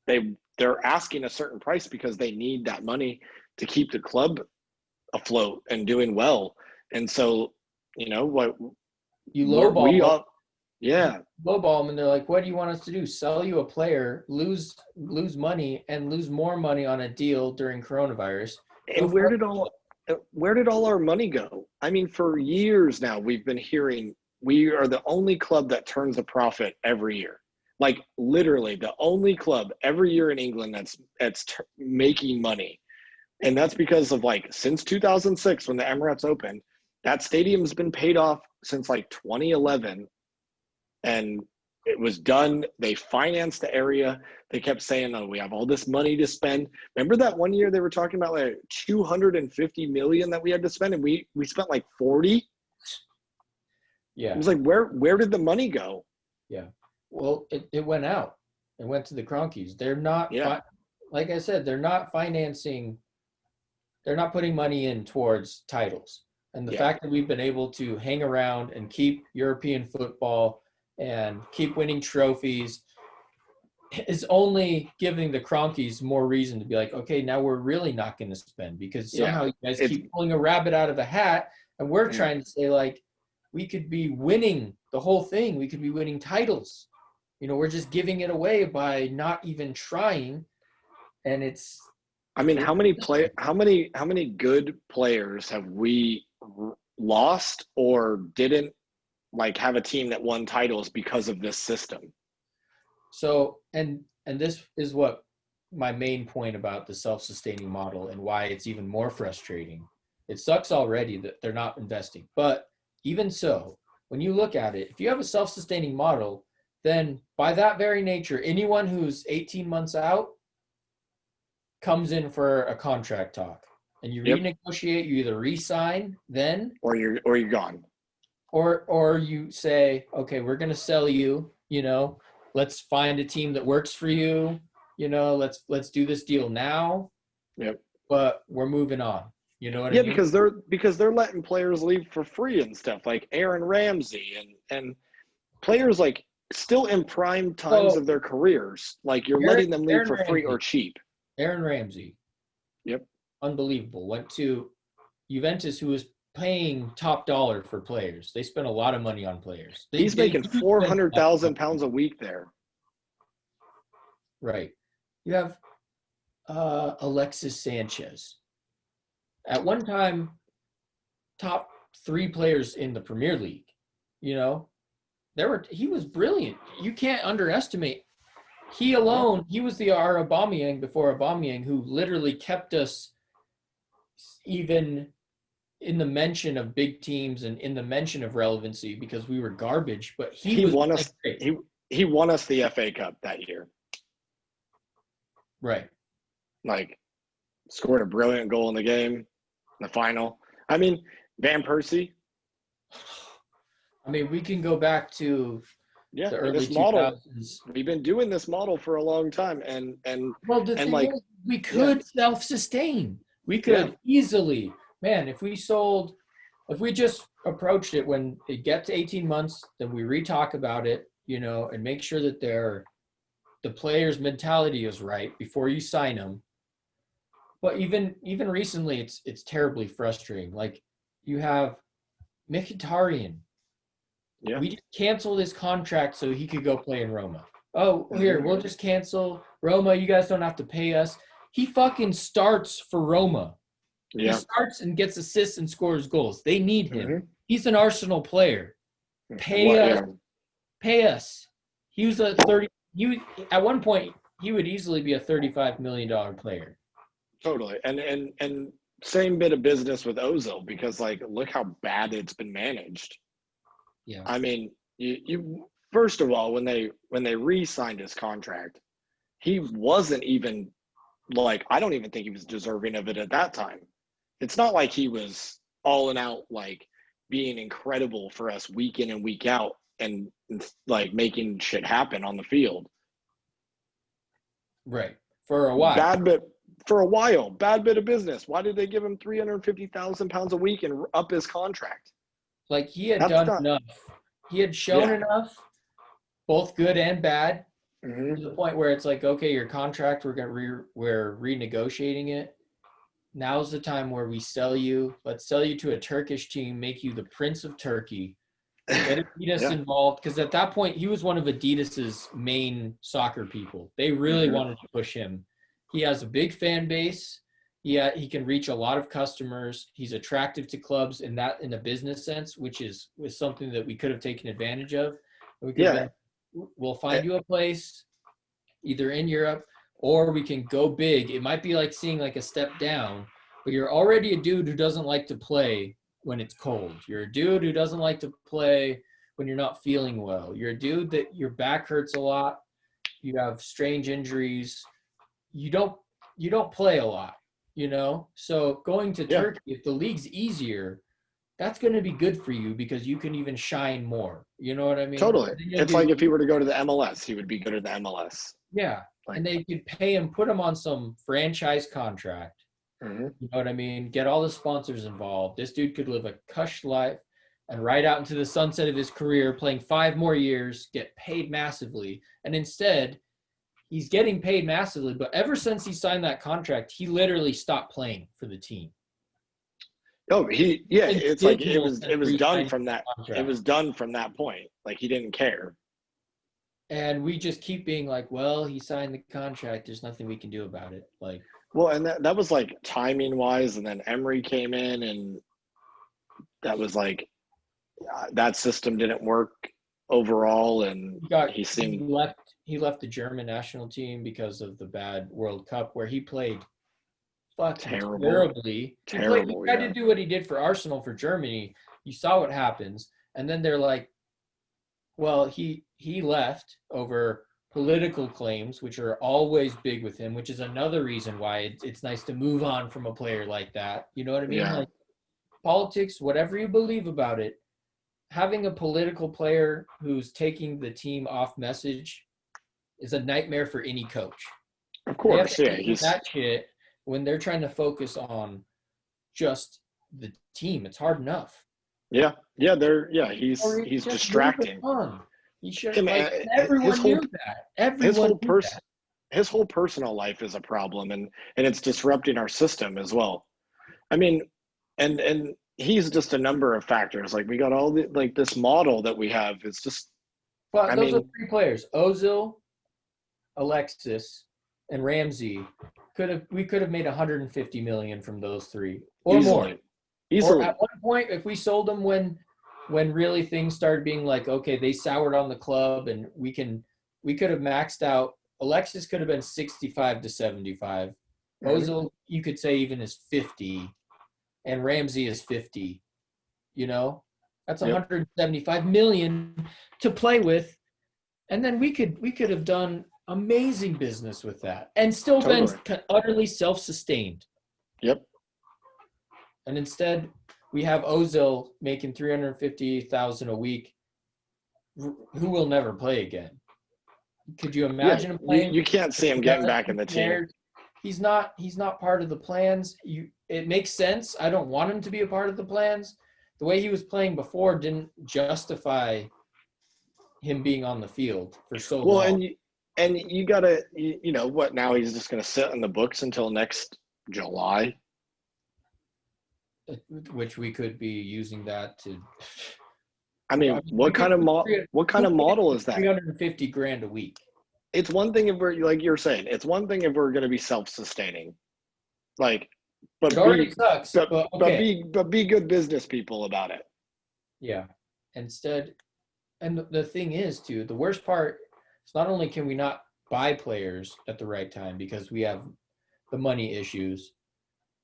they're asking a certain price because they need that money to keep the club afloat and doing well. And so, what you lowball lowball them, and they're like, what do you want us to do? Sell you a player, lose money, and lose more money on a deal during coronavirus. And where did all our money go? I mean, for years now we've been hearing we are the only club that turns a profit every year. Like literally the only club every year in England that's making money. And that's because of since 2006 when the Emirates opened, that stadium's been paid off since 2011. And it was done. They financed the area. They kept saying, oh, we have all this money to spend. Remember that one year they were talking about $250 million that we had to spend, and we spent 40? Yeah. It was where did the money go? Yeah. Well, it went out. It went to the Cronkies. They're not, like I said, they're not financing. They're not putting money in towards titles. And the fact that we've been able to hang around and keep European football and keep winning trophies is only giving the Cronkies more reason to be like, okay, now we're really not going to spend, because somehow you guys keep pulling a rabbit out of a hat, and we're trying to say we could be winning the whole thing. We could be winning titles. We're just giving it away by not even trying. And it's, I mean, how many good players have we lost or didn't have a team that won titles because of this system? So, and this is what my main point about the self-sustaining model and why it's even more frustrating. It sucks already that they're not investing, but even so, when you look at it, if you have a self-sustaining model, then by that very nature, anyone who's 18 months out comes in for a contract talk, and you renegotiate. You either re-sign then, or you're gone, or you say, okay, we're going to sell you. Let's find a team that works for you. Let's do this deal now. Yep. But we're moving on. You know what I mean? Yeah, because they're letting players leave for free and stuff, like Aaron Ramsey and players still in prime times So of their careers. Like you're Aaron, letting them leave Aaron for free or Ramsey, cheap. Aaron Ramsey, Yep. unbelievable. Went to Juventus, who was paying top dollar for players. They spent a lot of money on players. They He's making do spend a lot of money. £400,000 a week there. Right. You have Alexis Sanchez. At one time, top 3 players in the Premier League. You know, he was brilliant. You can't underestimate. He alone, he was the our Aubameyang before Aubameyang, who literally kept us even in the mention of big teams and in the mention of relevancy because we were garbage. But he was won us. great. He won us the FA Cup that year. Right. Like, scored a brilliant goal in the game, in the final. I mean, Van Persie. I mean, we can go back to the early this model. 2000s. We've been doing this model for a long time, and well, the thing like is, we could self-sustain. We could easily, man. If we just approached it when it gets 18 months, then we re-talk about it, and make sure that the player's mentality is right before you sign them. But even recently, it's terribly frustrating. Like you have Mkhitaryan. Yeah. We just canceled his contract so he could go play in Roma. Oh, here, we'll just cancel Roma. You guys don't have to pay us. He fucking starts for Roma. Yeah. He starts and gets assists and scores goals. They need him. He's an Arsenal player. Pay us. He was at one point he would easily be a $35 million player. Totally. And same bit of business with Ozil because like look how bad it's been managed. Yeah. I mean, you first of all, when they re-signed his contract, he wasn't even like I don't even think he was deserving of it at that time. It's not like he was all and out like being incredible for us week in and week out and like making shit happen on the field. Right. For a while. Bad bit of business. Why did they give him £350,000 a week and up his contract? Like he had done enough. He had shown enough, both good and bad, to the point where it's like, okay, your contract, we're renegotiating it. Now's the time where we sell you. Let's sell you to a Turkish team, make you the Prince of Turkey. Get Adidas involved because at that point he was one of Adidas's main soccer people. They really wanted to push him. He has a big fan base. He can reach a lot of customers. He's attractive to clubs in a business sense, which was something that we could have taken advantage of. We'll find you a place either in Europe or we can go big. It might be like seeing like a step down, but you're already a dude who doesn't like to play when it's cold. You're a dude who doesn't like to play when you're not feeling well. You're a dude that your back hurts a lot. You have strange injuries. You don't play a lot. So going to Turkey, if the league's easier, that's going to be good for you because you can even shine more. You know what I mean? Totally. It's like if he were to go to the MLS, he would be good at the MLS. Yeah. And they could pay him, put him on some franchise contract. You know what I mean? Get all the sponsors involved. This dude could live a cush life and ride out into the sunset of his career, playing 5 more years, get paid massively. And instead, he's getting paid massively, but ever since he signed that contract, he literally stopped playing for the team. Oh, it's like it was done from that. Contract. It was done from that point. Like he didn't care. And we just keep being like, well, he signed the contract. There's nothing we can do about it. Like, well, and that was like timing wise, and then Emery came in, and that was like that system didn't work overall, and he left the German national team because of the bad World Cup where he played fucking terribly. He tried to do what he did for Arsenal for Germany. You saw what happens, and then they're like, well, he left over political claims, which are always big with him, which is another reason why it's nice to move on from a player like that. You know what I mean? Yeah. Like politics, whatever you believe about it, having a political player who's taking the team off message is a nightmare for any coach. Of course, he's that shit when they're trying to focus on just the team. It's hard enough. Yeah, he's distracting. He should Him, like his everyone whole knew that. his Everyone whole knew person that. his whole personal life is a problem, and it's disrupting our system as well. I mean, and he's just a number of factors. Like we got all the like this model that we have is just. But I those are mean, 3 players: Ozil, Alexis, and Ramsey. We could have made 150 million from those 3 or more. easily, Or easily. at one point, if we sold them when really things started being like, okay, they soured on the club, and we could have maxed out. Alexis could have been 65 to 75. Mhm. Ozil, you could say even is 50, and Ramsey is 50. You know, that's Yep. 175 million to play with, and then we could have done amazing business with that, and still been Totally. utterly self-sustained. Yep. And instead, we have Ozil making 350,000 a week, who will never play again. Could you Yeah. imagine him playing You can't see him with getting the back in the team. players? He's not part of the plans. It makes sense. I don't want him to be a part of the plans. The way he was playing before didn't justify him being on the field for so Well, long. and you gotta you know what? Now he's just gonna sit in the books until next July. Which we could be using that to. I mean, We could, what kind who of pays model is that? 350 grand a week? It's one thing if we're like you're saying. It's one thing if we're gonna be self-sustaining, like, It but already be sucks, but okay. but be good business people about it. Yeah. Instead, and the thing is, too, the worst part is not only can we not buy players at the right time because we have the money issues,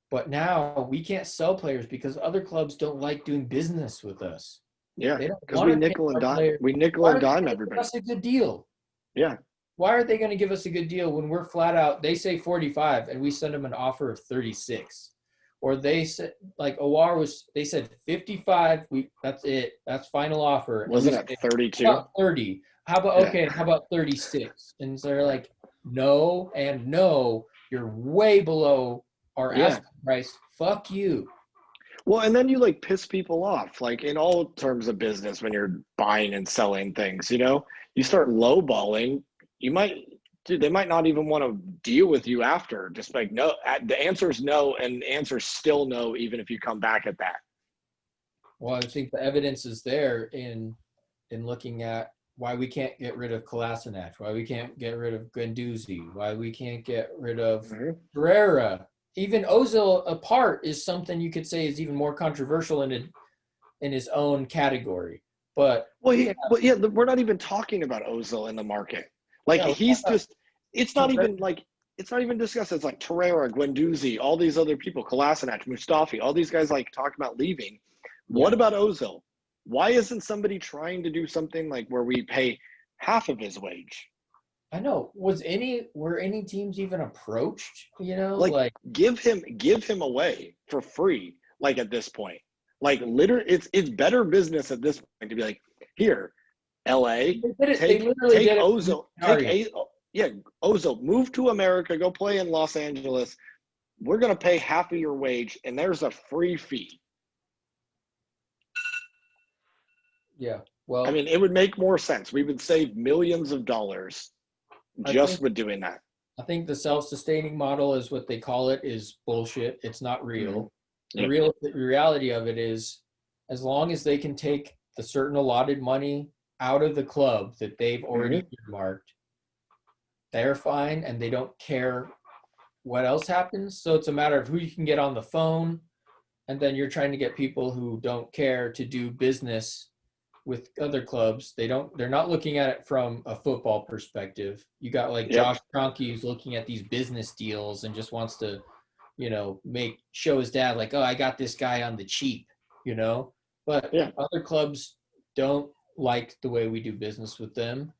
but now we can't sell players because other clubs don't like doing business with us. Yeah, They don't because want to pay our players. we nickel Why and are they dime going to give everybody. us a good deal? Yeah, Why are they going to give us a good deal when we're flat out? They say 45 and we send them an offer of 36. Or they said, like Awar was, they said 55. That's it. That's final offer. And we wasn't said, it how 32? about 30? How about, Yeah, okay, how about 36? And so they're like, no, and no, you're way below our yeah. asking price. Fuck you. Well, and then you like piss people off, like in all terms of business when you're buying and selling things, you know, you start lowballing, you might, dude, they might not even want to deal with you after. Just like, no, the answer is no, and the answer is still no, even if you come back at that. Well, I think the evidence is there in looking at why we can't get rid of Kolasinac, why we can't get rid of Guendouzi, why we can't get rid of Mhm. Pereira. Even Ozil apart is something you could say is even more controversial in his own category. But Well, we have, yeah, we're not even talking about Ozil in the market. Like yeah, we he's have just, it's not Pereira. even like, it's not even discussed. It's like Torreira, Guendouzi, all these other people, Kolasinac, Mustafi, all these guys like talking about leaving. What Yeah, about Ozil? Why isn't somebody trying to do something like where we pay half of his wage? I know. Were any teams even approached? Like Like give him away for free. Like at this point, like literally, it's better business at this point to be like, here, L.A. they did it. They literally Take did it with Ozil, Mkhitaryan. yeah, Ozil, move to America, go play in Los Angeles. We're gonna pay half of your wage, and there's a free fee. Yeah. I Well, mean, it would make more sense. We would save millions of dollars I just think with doing that. I think the self-sustaining model is what they call it is bullshit. It's not Mm-hmm. real. Yep. The reality of it is as long as they can take the certain allotted money out of the club that they've Mm-hmm. already earmarked, they're fine and they don't care what else happens. So it's a matter of who you can get on the phone, and then you're trying to get people who don't care to do business with other clubs. They're not looking at it from a football perspective. You got like Yep. Josh Kroenke who's looking at these business deals and just wants to, show his dad like, oh, I got this guy on the cheap. But Yeah. other clubs don't like the way we do business with them.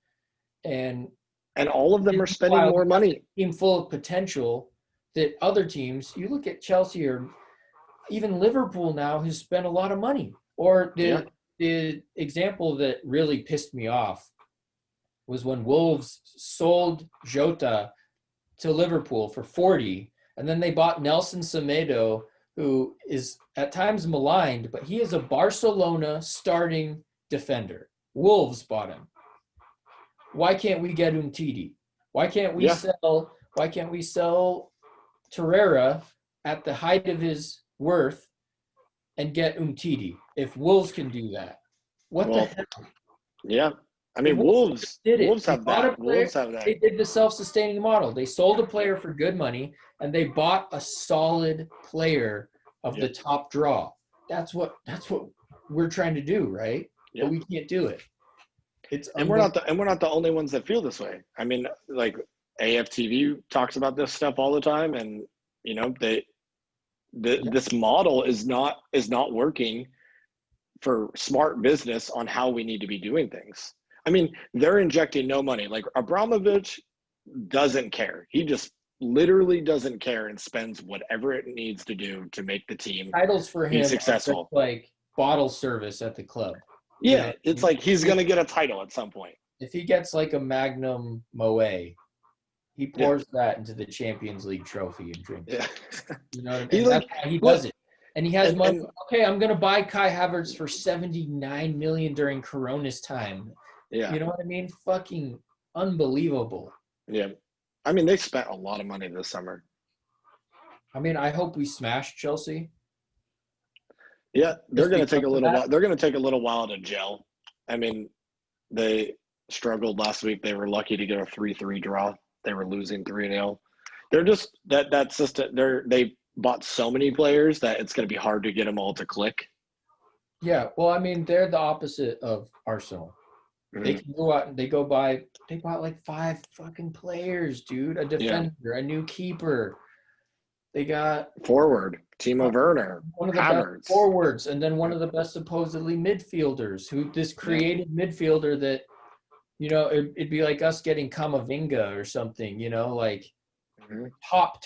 And And all of them are spending while more we have money. a team full of potential that other teams, you look at Chelsea or even Liverpool now has spent a lot of money. Or Yeah. the example that really pissed me off was when Wolves sold Jota to Liverpool for 40, and then they bought Nelson Semedo, who is at times maligned, but he is a Barcelona starting defender. Wolves bought him. why can't we get Umtiti? Why can't we Yeah. sell Torreira at the height of his worth and get Umtiti? If Wolves can do that, what the Well, hell? yeah. I The mean, Wolves did it. Wolves They have bought a that. player. Wolves have that. They did the self-sustaining model. They sold a player for good money, and they bought a solid player of the Yep. top draw. That's what we're trying to do, right? But Yep. we can't do it. It's And we're not the only ones that feel this way. I mean, like AFTV talks about this stuff all the time, and you know, this model is not working for smart business on how we need to be doing things. I mean, they're injecting no money. Like Abramovich doesn't care. He just literally doesn't care and spends whatever it needs to do to make the team titles for be him are successful. just like bottle service at the club. Yeah, You know, it's like he's going to get a title at some point. if he gets like a Magnum Moet, he pours that into the Champions League trophy and drinks. Yeah. You know what I mean? He And like that's why he does it. And he has money. and Okay, I'm gonna buy Kai Havertz for 79 million during Corona's time. yeah. You know what I mean? Fucking unbelievable. Yeah. I mean, they spent a lot of money this summer. I mean, I hope we smash Chelsea. Yeah, they're Just going to take a because of little that. while. They're going to take a little while to gel. I mean, they struggled last week. They were lucky to get a 3-3 draw. They were losing 3-0. They're just that system. They bought so many players that it's going to be hard to get them all to click. Yeah, well, I mean, they're the opposite of Arsenal. They can go out and they bought like 5 fucking players, dude. A defender, a new keeper. They got Forward, Timo Werner, one of the Havertz. best forwards, and then one of the best supposedly midfielders. Who this creative midfielder that, you know, it'd be like us getting Kamavinga or something. You know, like top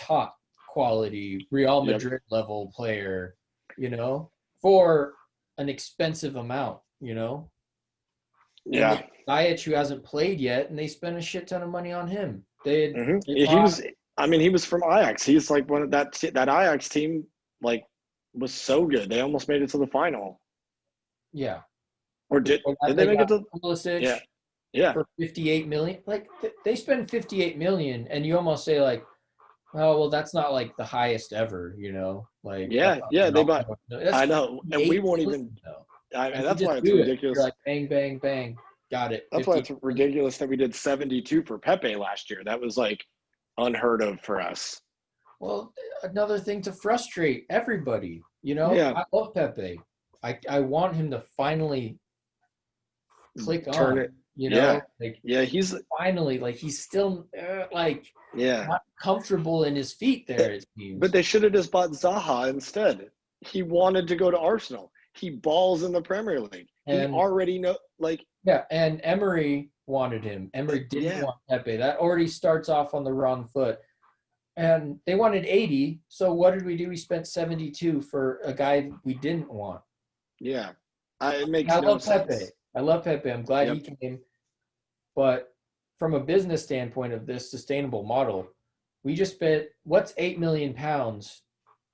quality Real Madrid level player. You know, for an expensive amount. You know. Yeah. Ziyech, who hasn't played yet, and they spent a shit ton of money on him. He was from Ajax. He's like one of that Ajax team, like, was so good. They almost made it to the final. Yeah. Or did they make it to Pulisic Yeah. for 58 million? Like they spend 58 million and you almost say like, oh well, that's not like the highest ever, you know? Like they bought I know. And we won't even and that's why it's ridiculous. You're like bang, bang, bang. Got it. That's why it's ridiculous that we did 72 for Pepe last year. That was like unheard of for us. Well, another thing to frustrate everybody, you know? Yeah. I love Pepe. I want him to finally click on it, you know? He's finally, like, he's still, not comfortable in his feet there, it seems. But they should have just bought Zaha instead. He wanted to go to Arsenal. He balls in the Premier League. And, he already know, like. Yeah, and Emery wanted him. Emery didn't want Pepe. That already starts off on the wrong foot. And they wanted 80, so what did we do? We spent 72 for a guy we didn't want. Yeah, it makes no sense. Pepe. I love Pepe. I'm glad he came. But from a business standpoint of this sustainable model, we just spent, what's £8 million?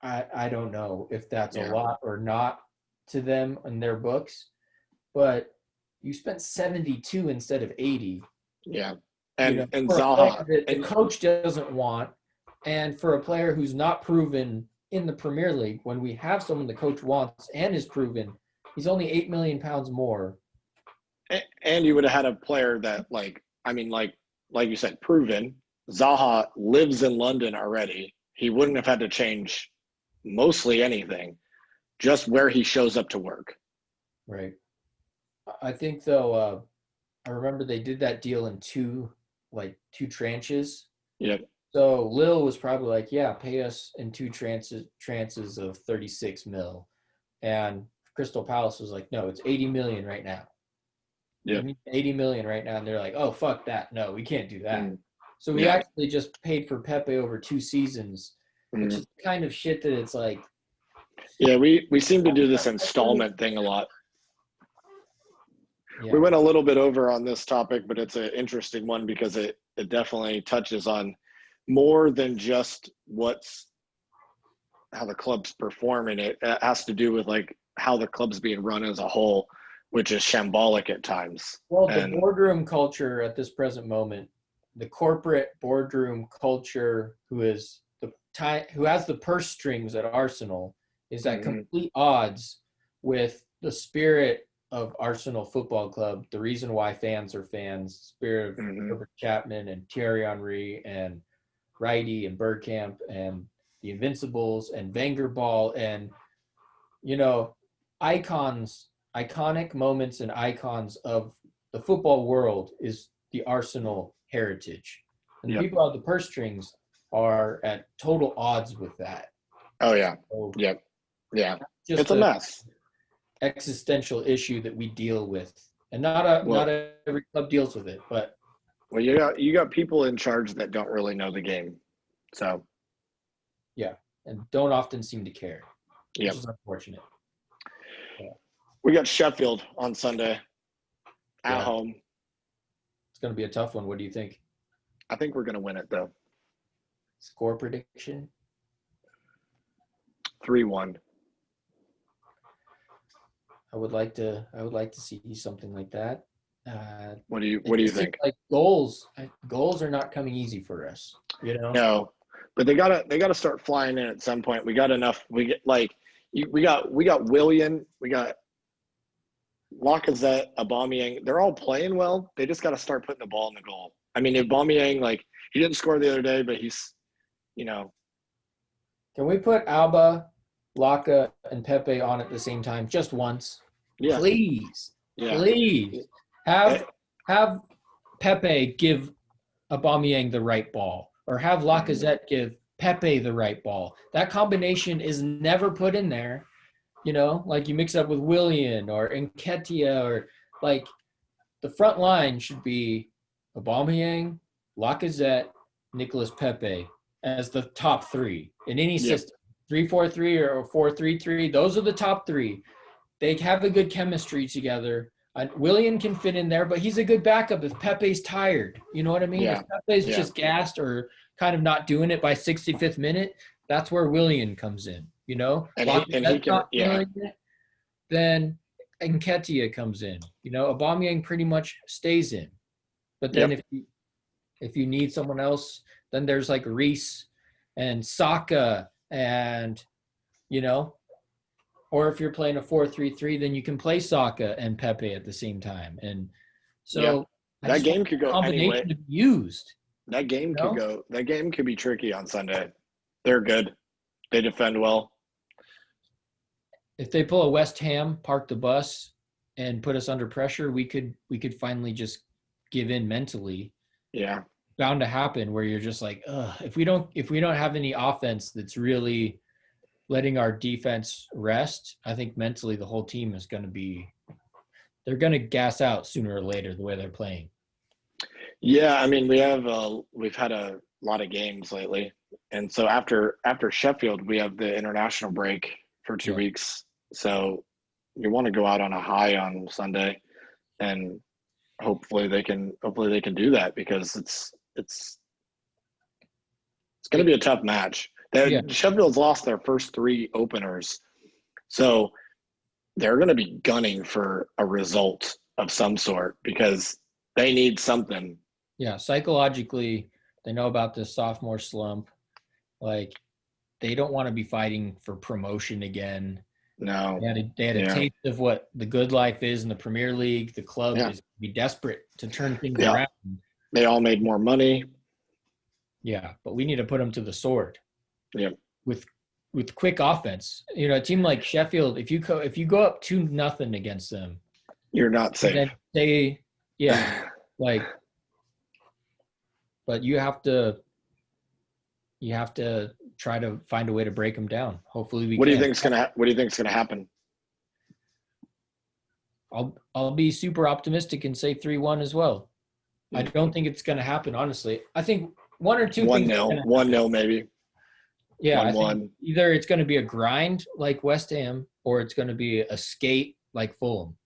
I don't know if that's a lot or not to them in their books, but you spent 72 instead of 80. Yeah, and for Zaha, the coach doesn't want, and for a player who's not proven in the Premier League, when we have someone the coach wants and is proven, he's only £8 million more. And you would have had a player that, like you said, proven. Zaha lives in London already. He wouldn't have had to change mostly anything, just where he shows up to work. Right. I think, though, I remember they did that deal in two tranches. Yeah. So Lille was probably like, yeah, pay us in 2 tranches of 36 mil. And Crystal Palace was like, no, it's 80 million right now. Yeah. 80 million right now. And they're like, oh, fuck that. No, we can't do that. So we actually just paid for Pepe over 2 seasons, which is kind of shit that it's like. Yeah, we seem to do this installment thing a lot. Yeah. We went a little bit over on this topic, but it's an interesting one because it definitely touches on more than just how the club's performing. It has to do with like how the club's being run as a whole. which is shambolic at times. Well, the And boardroom culture at this present moment, the corporate boardroom culture, who has the purse strings at Arsenal, is at complete odds with the spirit of Arsenal Football Club. The reason why fans are fans, spirit of Herbert Chapman and Thierry Henry and Righty and Bergkamp and the Invincibles and Wenger Ball and, iconic moments and icons of the football world is the Arsenal heritage. And the people out of the purse strings are at total odds with that. Oh, yeah. So yep. Yeah. Just it's a mess. Existential issue that we deal with. And not every club deals with it, but well, you got people in charge that don't really know the game. So yeah, and don't often seem to care. Yeah. Which is unfortunate. Yeah. We got Sheffield on Sunday at home. It's going to be a tough one. What do you think? I think we're going to win it, though. Score prediction? 3-1. I would like to see something like that. What do you think? Like goals are not coming easy for us, No, but they gotta start flying in at some point. We got enough. We got Willian, we got Lacazette, Aubameyang. They're all playing well. They just got to start putting the ball in the goal. I mean, Aubameyang, he didn't score the other day, but he's, Can we put Alba, Laka, and Pepe on at the same time just once? Yeah. Please. Yeah. Please. Have Pepe give Aubameyang the right ball, or have Lacazette give Pepe the right ball. That combination is never put in there. You mix up with Willian or Nketiah, or the front line should be Aubameyang, Lacazette, Nicolas Pepe as the top three in any system. 3-4-3 or 4-3-3. Those are the top three. They have a good chemistry together. Willian can fit in there, but he's a good backup if Pepe's tired. You know what I mean? Yeah. If Pepe's just gassed or kind of not doing it by 65th minute, that's where Willian comes in. And he can, then Nketiah comes in. Aubameyang pretty much stays in. But then if you need someone else, then there's Reese and Saka and, or if you're playing a 4-3-3, then you can play Saka and Pepe at the same time. And so that game could go anyway. To be used. That game could be tricky on Sunday. They're good. They defend well. If they pull a West Ham, park the bus, and put us under pressure, we could finally just give in mentally. Yeah. Bound to happen where you're just if we don't have any offense that's really letting our defense rest, I think mentally the whole team is they're going to gas out sooner or later the way they're playing. Yeah, I mean, we've had a lot of games lately. And so after Sheffield, we have the international break for 2 weeks. So you want to go out on a high on Sunday, and hopefully they can do that, because it's going to be a tough match. Sheffield's lost their first 3 openers, so they're going to be gunning for a result of some sort because they need something. Yeah, psychologically, they know about this sophomore slump. They don't want to be fighting for promotion again. No. They had a taste of what the good life is in the Premier League. The club is be desperate to turn things around. They all made more money. Yeah, but we need to put them to the sword. Yeah. With quick offense. A team like Sheffield, if you go up 2-0 against them, you're not safe. Then but you have to try to find a way to break them down. Hopefully we can. What do you think's going to happen? I'll be super optimistic and say 3-1 as well. I don't think it's going to happen, honestly. I think 1 or 2 things. 1-0 maybe. Yeah, I think either it's going to be a grind like West Ham, or it's going to be a skate like Fulham.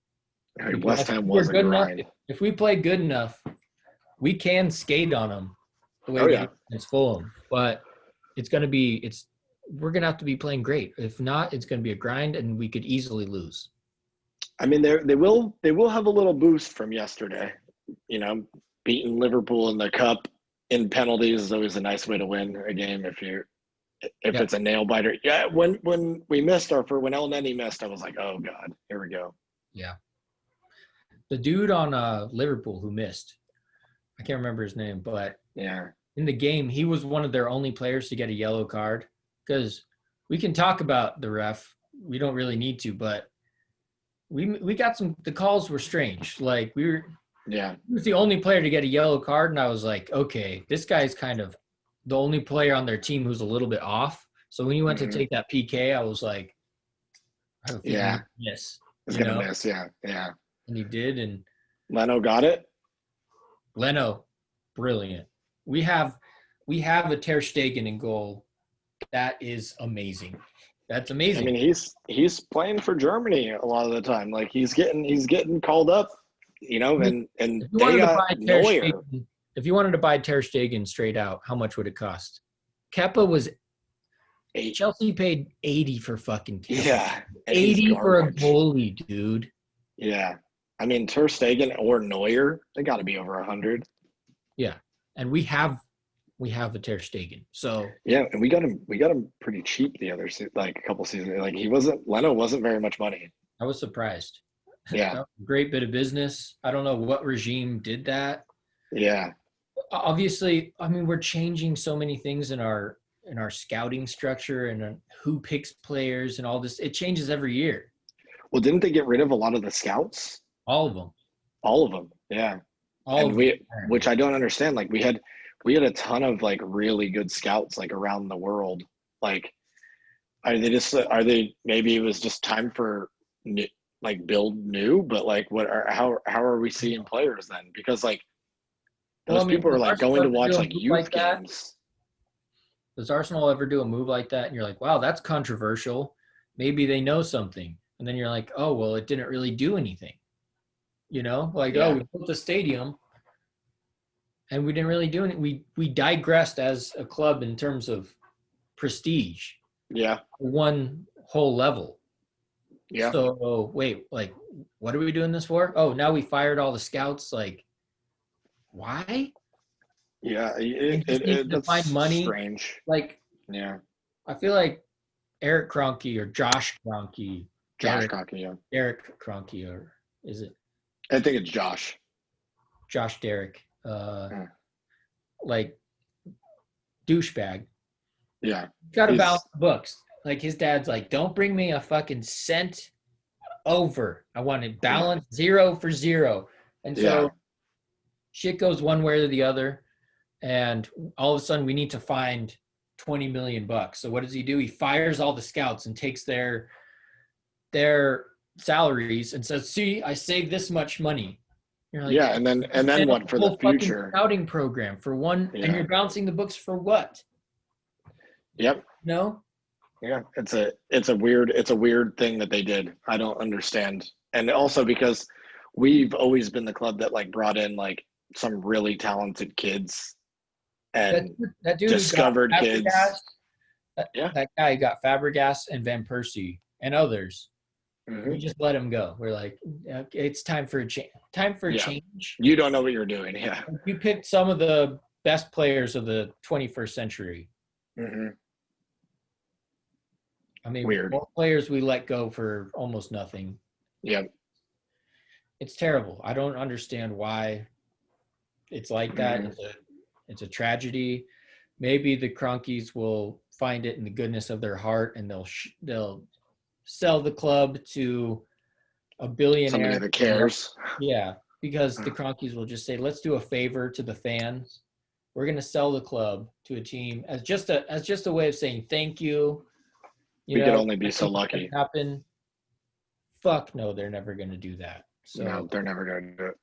West Ham was a grind. If we play good enough, we can skate on them the way we do against Fulham. But we're going to have to be playing great. If not, it's going to be a grind, and we could easily lose. I mean, they will have a little boost from yesterday. You know, beating Liverpool in the cup in penalties is always a nice way to win a game if Yeah. it's a nail biter. Yeah, when we missed when El Neni missed, I was like, oh god, here we go. Yeah. The dude on Liverpool who missed, I can't remember his name, but Yeah, in the game, he was one of their only players to get a yellow card. Because we can talk about the ref, we don't really need to, but we got the calls were strange. Like yeah, he was the only player to get a yellow card, and I was like, okay, this guy's kind of the only player on their team who's a little bit off. So when he went to hmm take that PK, I was like, I have a feeling yeah. he'll miss, It's gonna miss. Yeah, yeah. and he did. And Leno got it. Leno, brilliant. We have a Ter Stegen in goal. That is amazing. That's I amazing. mean, he's playing for Germany a lot of the time. Like he's getting called up, you know, and If you they wanted to got buy Ter Neuer. Stegen, if you wanted to buy Ter Stegen straight out, how much would it cost? Kepa was Chelsea paid 80 for fucking Kepa. Yeah, and he's 80 for a garbage. goalie, dude. Yeah, I mean Ter Stegen or Neuer, they got to be over 100. Yeah, and we have a Ter Stegen. So Yeah, and we got him pretty cheap the other like a couple seasons. Like Leno wasn't very much money. I was surprised. Yeah, That was a great bit of business. I don't know what regime did that. yeah. Obviously, I mean, we're changing so many things in our scouting structure and who picks players and all this. It changes every year. Well, didn't they get rid of a lot of the scouts? All of them. All of them. Yeah. All of them. Which I don't understand. Like we had a ton of like really good scouts like around the world. Like, are they maybe it was just time for like build new, but like how are we seeing players then? Because like those people are like going to watch like youth games. Does Arsenal ever do a move like that? And you're like, wow, that's controversial. Maybe they know something. And then you're like, oh, well, it didn't really do anything. You know, like, Yeah. oh, we built the stadium and we didn't really do anything. We digressed as a club in terms of prestige. Yeah. One whole level. Yeah. So wait, like, what are we doing this for? Oh, now we fired all the scouts. Like, why? Yeah, to find money. Strange. Like, yeah, I feel like Eric Kroenke or Josh Kroenke. Kroenke, yeah. Eric Kroenke, or is it? I think it's Josh. Josh Derrick. Like, douchebag. Yeah. Got to balance the books. Like, his dad's like, don't bring me a fucking cent over. I want it balanced 0 for 0. And so shit goes one way or the other. And all of a sudden we need to find $20 million. So what does he do? He fires all the scouts and takes their salaries and says, see, I saved this much money. You're like, yeah, and then what for the future? Scouting program for one, and you're bouncing the books for what? Yep. No? Yeah, it's a weird thing that they did. I don't understand. And also because we've always been the club that like brought in like some really talented kids and that dude discovered kids. That guy got Fabregas and Van Persie and others. Mm-hmm. We just let him go. We're like, okay, it's time for a change. Change. You don't know what you're doing. Yeah. You picked some of the best players of the 21st century. Mm-hmm. I mean, weird. Both players we let go for almost nothing. Yeah. It's terrible. I don't understand why it's like that. Mm-hmm. It's a tragedy. Maybe the Kroenkes will find it in the goodness of their heart, and they'll sell the club to a billionaire. Somebody that cares. Yeah, because the Kroenkes will just say, "Let's do a favor to the fans. We're going to sell the club to a team as just a way of saying thank you." We could only be so lucky. Happen. Fuck no, they're never going to do that. So no, they're never going to do it.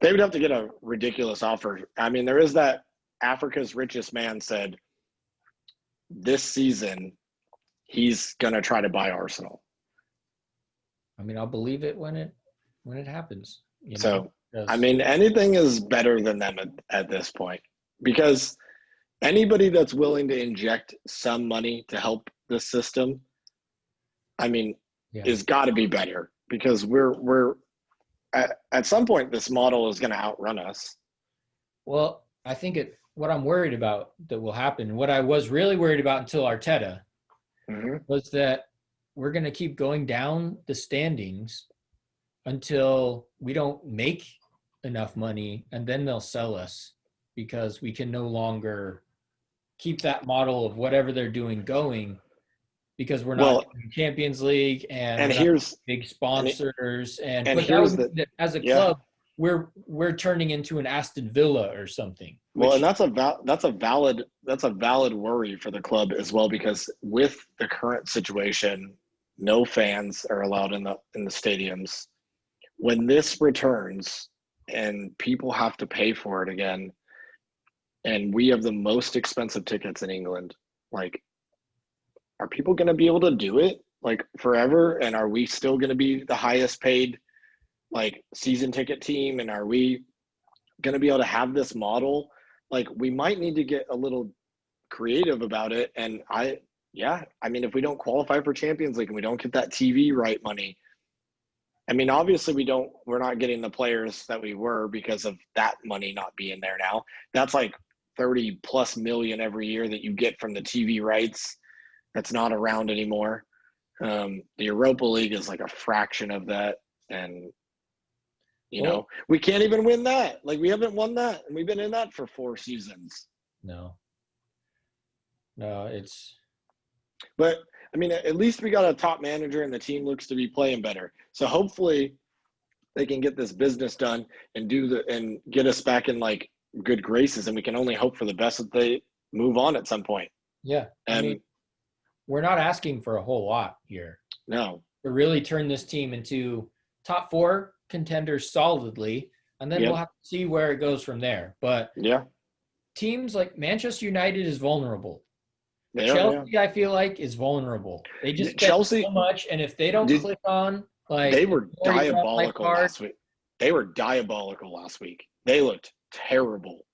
They would have to get a ridiculous offer. I mean, there is that Africa's richest man said this season he's going to try to buy Arsenal. I mean, I'll believe it when it happens. I mean, anything is better than them at this point, because anybody that's willing to inject some money to help the system, I mean, is got to be better, because we're at some point this model is going to outrun us. Well, I think what I'm worried about that will happen, what I was really worried about until Arteta, was that we're going to keep going down the standings until we don't make enough money, and then they'll sell us because we can no longer keep that model of whatever they're doing going, because we're not in Champions League and here's big sponsors and but here's that would, as a yeah. club we're turning into an Aston Villa or something. Well, and that's a valid worry for the club as well, because with the current situation, no fans are allowed in the stadiums. When this returns and people have to pay for it again, and we have the most expensive tickets in England, like, are people going to be able to do it like forever? And are we still going to be the highest paid like season ticket team? And are we going to be able to have this model? Like, we might need to get a little creative about it. And I mean, if we don't qualify for Champions League and we don't get that TV right money, I mean, obviously we're not getting the players that we were because of that money not being there now. That's like 30 plus million every year that you get from the TV rights. That's not around anymore. The Europa League is like a fraction of that. And, you know, we can't even win that. Like, we haven't won that. And we've been in that for 4 seasons. No, it's. But, I mean, at least we got a top manager and the team looks to be playing better. So hopefully they can get this business done and get us back in like good graces. And we can only hope for the best that they move on at some point. Yeah. And I mean, we're not asking for a whole lot here. No. To really turn this team into top 4 contenders solidly, and then we'll have to see where it goes from there. But teams like Manchester United is vulnerable. Chelsea, I feel like, is vulnerable. They just spend so much, and if they don't click on, like, they were diabolical last week. They looked terrible.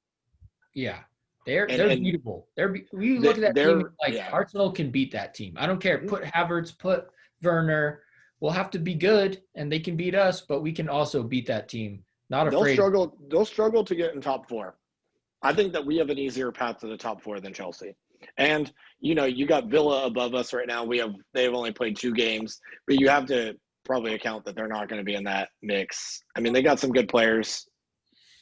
Yeah. They're beatable. We look at that team like Arsenal can beat that team. I don't care. Put Havertz, put Werner. We'll have to be good, and they can beat us, but we can also beat that team. Not afraid. They'll struggle to get in top 4. I think that we have an easier path to the top 4 than Chelsea. And, you know, you got Villa above us right now. They've only played 2 games, but you have to probably account that they're not going to be in that mix. I mean, they got some good players,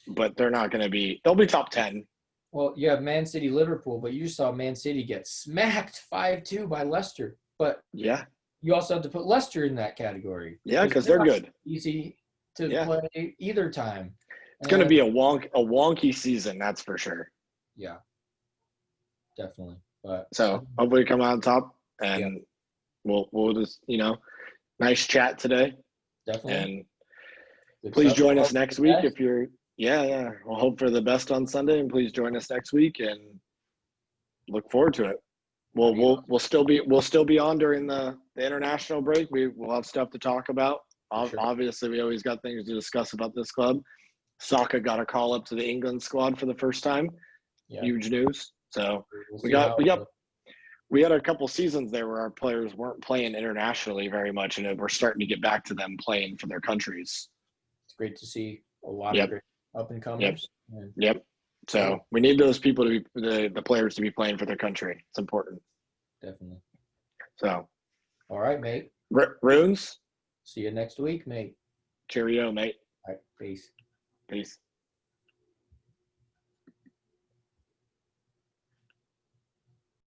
but they'll be top 10. Well, you have Man City, Liverpool, but you saw Man City get smacked 5-2 by Leicester. But you also have to put Leicester in that category. Yeah, because they're good. Easy to play either time. It's going to be a wonky season, that's for sure. Yeah, definitely. But so hopefully come out on top, and we'll just, you know, nice chat today. Definitely. And please join us next week if you're. We'll hope for the best on Sunday, and please join us next week and look forward to it. We'll still be on during the international break. We'll have stuff to talk about. Sure. Obviously, we always got things to discuss about this club. Saka got a call up to the England squad for the first time. Yeah. Huge news. So we had a couple seasons there where our players weren't playing internationally very much, and we're starting to get back to them playing for their countries. It's great to see a lot of up and comers. Yep. So we need those people to be the players to be playing for their country. It's important. Definitely. So. All right, mate. Runes. See you next week, mate. Cheerio, mate. All right. Peace. Peace.